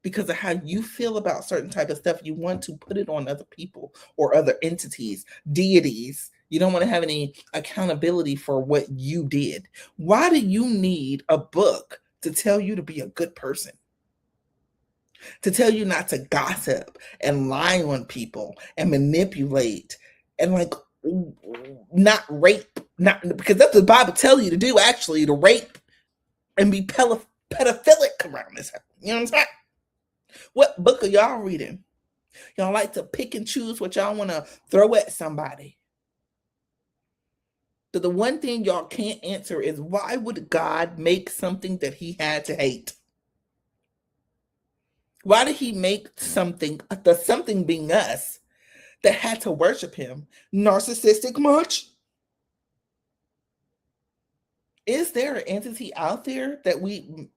because of how you feel about certain type of stuff. You want to put it on other people or other entities, deities. You don't want to have any accountability for what you did. Why do you need a book to tell you to be a good person? To tell you not to gossip and lie on people and manipulate and not rape, because that's what the Bible tells you to do, actually, to rape and be pedophilic around this. You know what I'm saying? What book are y'all reading? Y'all like to pick and choose what y'all want to throw at somebody. So the one thing y'all can't answer is, why would God make something that he had to hate? Why did he make something, the something being us, that had to worship him? Narcissistic much? Is there an entity out there that we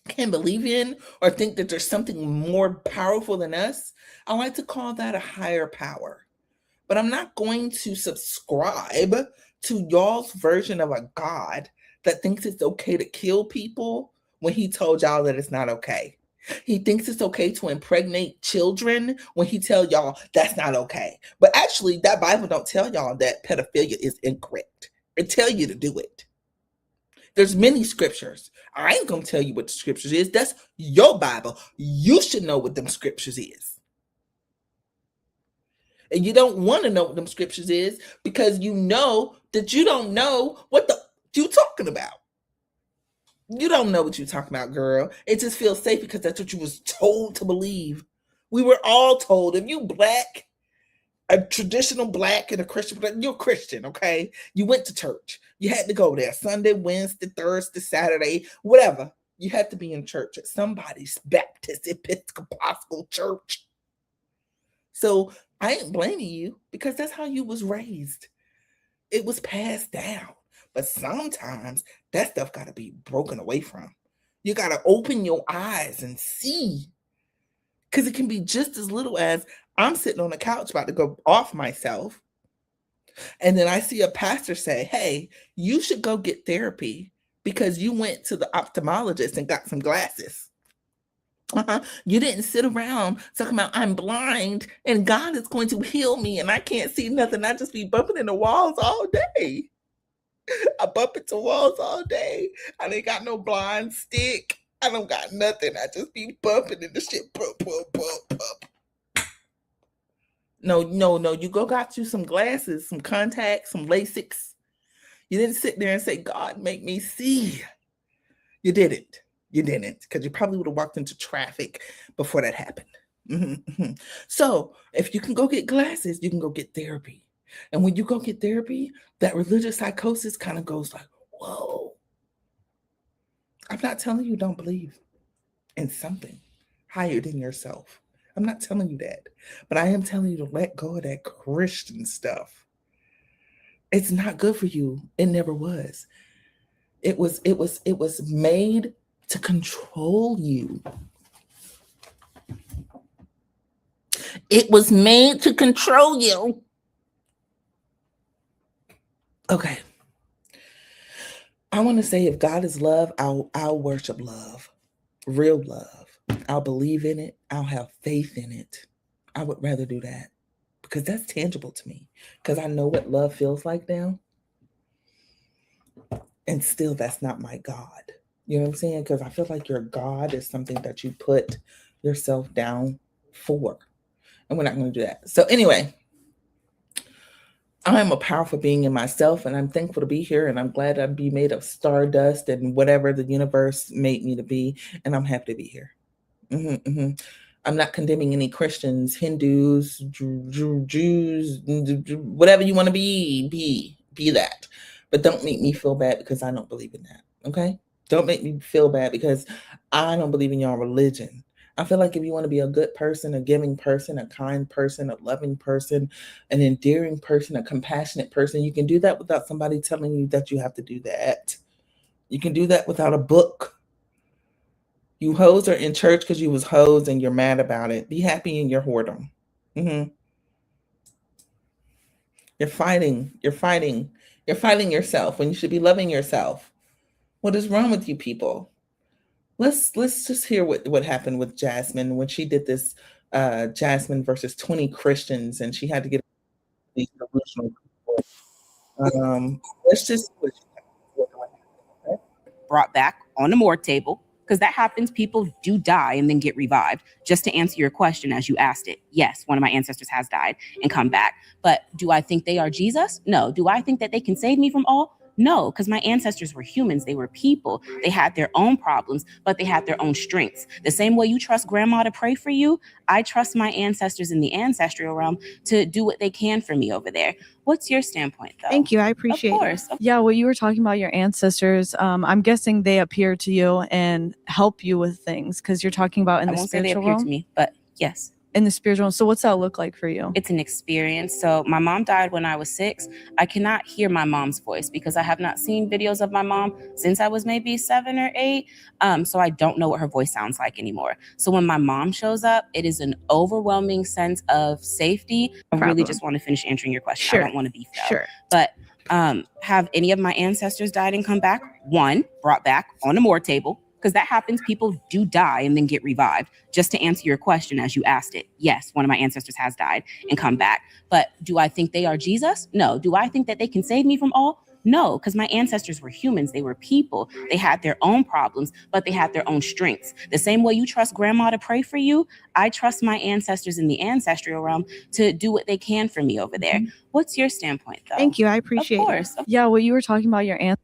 can believe in or think that there's something more powerful than us? I like to call that a higher power. But I'm not going to subscribe to y'all's version of a God that thinks it's okay to kill people when he told y'all that it's not okay. He thinks it's okay to impregnate children when he tell y'all that's not okay. But actually, that Bible don't tell y'all that pedophilia is incorrect. It tell you to do it. There's many scriptures. I ain't gonna tell you what the scriptures is. That's your Bible. You should know what them scriptures is. And you don't want to know what them scriptures is because you know that you don't know what the you talking about. You don't know what you're talking about, girl. It just feels safe because that's what you was told to believe. We were all told if you black, a traditional black and a Christian, you're Christian, okay? You went to church. You had to go there Sunday, Wednesday, Thursday, Saturday, whatever. You had to be in church at somebody's Baptist Episcopal church. So I ain't blaming you because that's how you was raised. It was passed down. But sometimes that stuff got to be broken away from. You got to open your eyes and see. Because it can be just as little as I'm sitting on the couch about to go off myself. And then I see a pastor say, hey, you should go get therapy because you went to the ophthalmologist and got some glasses. You didn't sit around talking about I'm blind and God is going to heal me and I can't see nothing. I just be bumping into walls all day. I bump into walls all day. I ain't got no blind stick. I don't got nothing. I just be bumping into shit. Bump, bump, bump, bump. No. You go got you some glasses, some contacts, some LASIKs. You didn't sit there and say, God, make me see. You didn't. You didn't, because you probably would have walked into traffic before that happened. Mm-hmm. So if you can go get glasses, you can go get therapy. And when you go get therapy, that religious psychosis kind of goes like, whoa. I'm not telling you don't believe in something higher than yourself. I'm not telling you that. But I am telling you to let go of that Christian stuff. It's not good for you. It never was. It was made to control you. It was made to control you. Okay. I want to say if God is love, I'll worship love. Real love. I'll believe in it. I'll have faith in it. I would rather do that because that's tangible to me. Because I know what love feels like now. And still, that's not my God. You know what I'm saying? Because I feel like your God is something that you put yourself down for. And we're not going to do that. So anyway, I am a powerful being in myself, and I'm thankful to be here, and I'm glad I'd be made of stardust and whatever the universe made me to be, and I'm happy to be here. I'm not condemning any Christians, Hindus, Jews, whatever you want to be that. But don't make me feel bad because I don't believe in that, okay? Don't make me feel bad because I don't believe in your religion. I feel like if you want to be a good person, a giving person, a kind person, a loving person, an endearing person, a compassionate person, you can do that without somebody telling you that you have to do that. You can do that without a book. You hoes are in church because you was hoes and you're mad about it. Be happy in your whoredom. You're fighting yourself when you should be loving yourself. What is wrong with you people? Let's just hear what happened with Jasmine when she did this Jasmine versus 20 Christians and she had to get these delusional people. Let's just brought back on the morgue table, because that happens. People do die and then get revived. Just to answer your question as you asked it, yes, one of my ancestors has died and come back. But do I think they are Jesus? No. Do I think that they can save me from all? No, because my ancestors were humans. They were people. They had their own problems, but they had their own strengths. The same way you trust grandma to pray for you, I trust my ancestors in the ancestral realm to do what they can for me over there. What's your standpoint, though? Thank you. I appreciate it. Of course. Yeah, well, you were talking about your ancestors. I'm guessing they appear to you and help you with things because you're talking about in the spiritual realm. I won't say they appear to me, but yes. In the spiritual. So what's that look like for you? It's an experience. So my mom died when I was 6. I cannot hear my mom's voice because I have not seen videos of my mom since I was maybe 7 or 8. So I don't know what her voice sounds like anymore. So when my mom shows up, it is an overwhelming sense of safety. I really just want to finish answering your question. Sure. I don't want to beef though. Sure. But have any of my ancestors died and come back? One, brought back on the morgue table. Because that happens. People do die and then get revived. Just to answer your question as you asked it, yes, one of my ancestors has died and come back. But do I think they are Jesus? No. Do I think that they can save me from all? No, because my ancestors were humans. They were people. They had their own problems, but they had their own strengths. The same way you trust grandma to pray for you, I trust my ancestors in the ancestral realm to do what they can for me over there. What's your standpoint, though? Thank you. I appreciate Of course. it. Yeah, what you were talking about your aunt.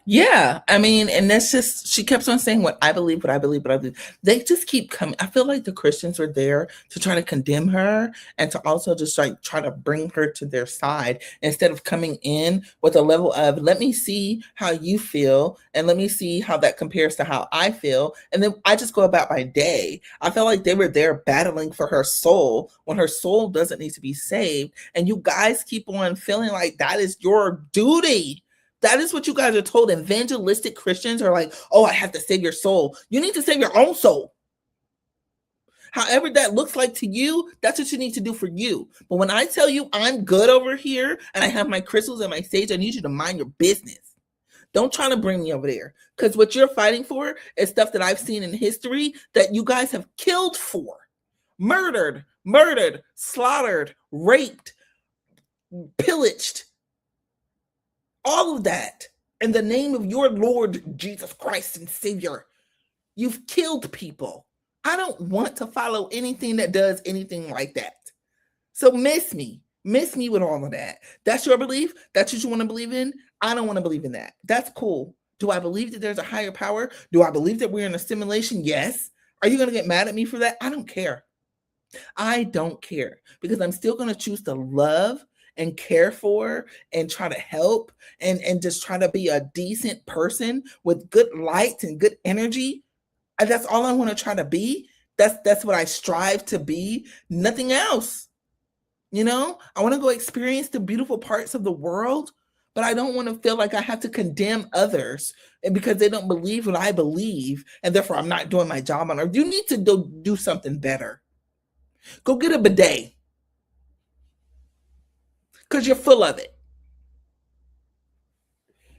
Yeah, I mean, and that's just, she kept on saying what I believe, what I believe, what I believe. They just keep coming. I feel like the Christians were there to try to condemn her and to also just like try to bring her to their side instead of coming in with a level of, let me see how you feel and let me see how that compares to how I feel. And then I just go about my day. I felt like they were there battling for her soul when her soul doesn't need to be saved. And you guys keep on feeling like that is your duty. That is what you guys are told. Evangelistic Christians are like, oh, I have to save your soul. You need to save your own soul. However that looks like to you, that's what you need to do for you. But when I tell you I'm good over here and I have my crystals and my sage, I need you to mind your business. Don't try to bring me over there. Because what you're fighting for is stuff that I've seen in history that you guys have killed for. Murdered, slaughtered, raped, pillaged. All of that in the name of your Lord Jesus Christ and Savior. You've killed people. I don't want to follow anything that does anything like that. So miss me with all of that. That's your belief. That's what you want to believe in. I don't want to believe in that. That's cool. Do I believe that there's a higher power? Do I believe that we're in a simulation? Yes. Are you going to get mad at me for that? I don't care. I don't care because I'm still going to choose to love and care for and try to help and just try to be a decent person with good light and good energy. And that's all I want to try to be. That's what I strive to be. Nothing else. You know, I want to go experience the beautiful parts of the world, but I don't want to feel like I have to condemn others and because they don't believe what I believe, and therefore I'm not doing my job on earth. You need to do something better. Go get a bidet. Because you're full of it.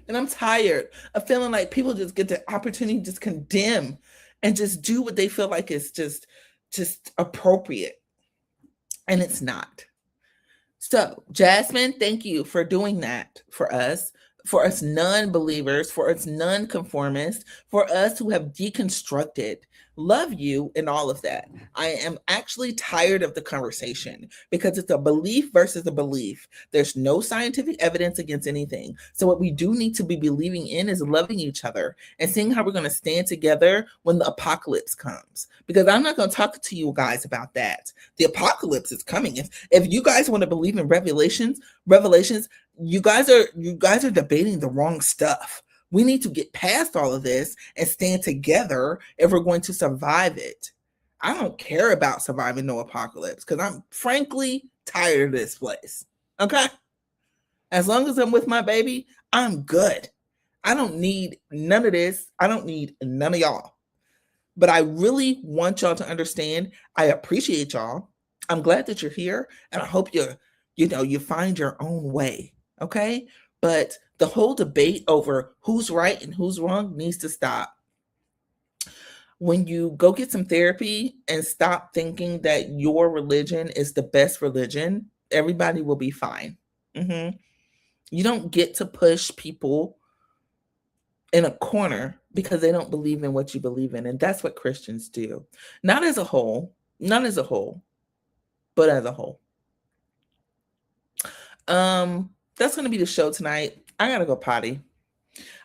And I'm tired of feeling like people just get the opportunity to just condemn and just do what they feel like is just appropriate. And it's not. So, Jasmine, thank you for doing that for us non-believers, for us non-conformists, for us who have deconstructed. Love you and all of that. I am actually tired of the conversation because it's a belief versus a belief. There's no scientific evidence against anything. So what we do need to be believing in is loving each other and seeing how we're going to stand together when the apocalypse comes. Because I'm not going to talk to you guys about that. The apocalypse is coming. If you guys want to believe in revelations, you guys are debating the wrong stuff. We need to get past all of this and stand together if we're going to survive it. I don't care about surviving no apocalypse because I'm frankly tired of this place. Okay? As long as I'm with my baby, I'm good. I don't need none of this. I don't need none of y'all. But I really want y'all to understand. I appreciate y'all. I'm glad that you're here, and I hope you find your own way. Okay? But the whole debate over who's right and who's wrong needs to stop. When you go get some therapy and stop thinking that your religion is the best religion, everybody will be fine. You don't get to push people in a corner because they don't believe in what you believe in. And that's what Christians do. Not as a whole, but as a whole. That's going to be the show tonight. I got to go potty.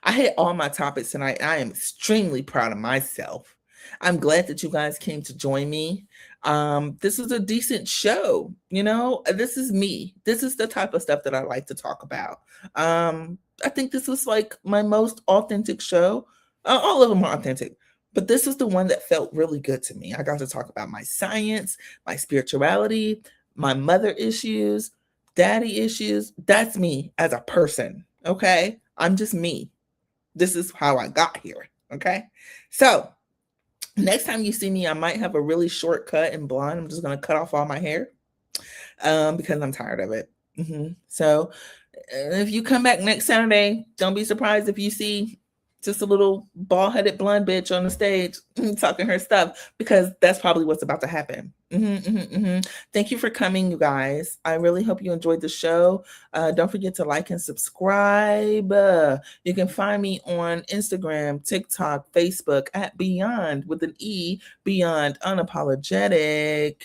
I hit all my topics tonight. I am extremely proud of myself. I'm glad that you guys came to join me. This is a decent show. This is me. This is the type of stuff that I like to talk about. I think this was like my most authentic show. All of them are authentic, but this is the one that felt really good to me. I got to talk about my science, my spirituality, my mother issues, daddy issues. That's me as a person. Okay. I'm just me. This is how I got here. Okay. So next time you see me, I might have a really short cut and blonde. I'm just going to cut off all my hair because I'm tired of it. So if you come back next Saturday, don't be surprised if you see just a little bald-headed blonde bitch on the stage talking her stuff, because that's probably what's about to happen. Thank you for coming, you guys. I really hope you enjoyed the show. Don't forget to like and subscribe. You can find me on Instagram, TikTok, Facebook at B3yond with an E, B3yond Unapologetic.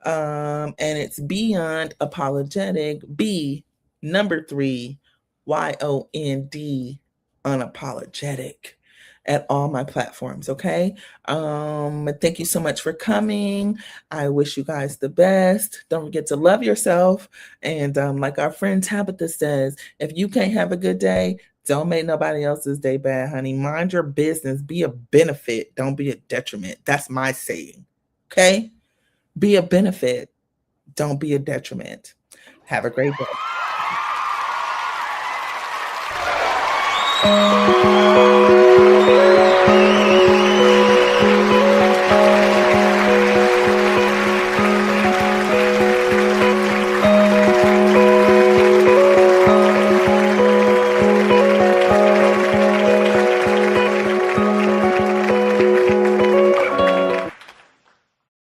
And it's B3yond Apologetic, B3yond Unapologetic at all my platforms. Okay. Thank you so much for coming. I wish you guys the best. Don't forget to love yourself. And like our friend Tabitha says, if you can't have a good day, don't make nobody else's day bad, honey. Mind your business. Be a benefit. Don't be a detriment. That's my saying. Okay. Be a benefit. Don't be a detriment. Have a great day.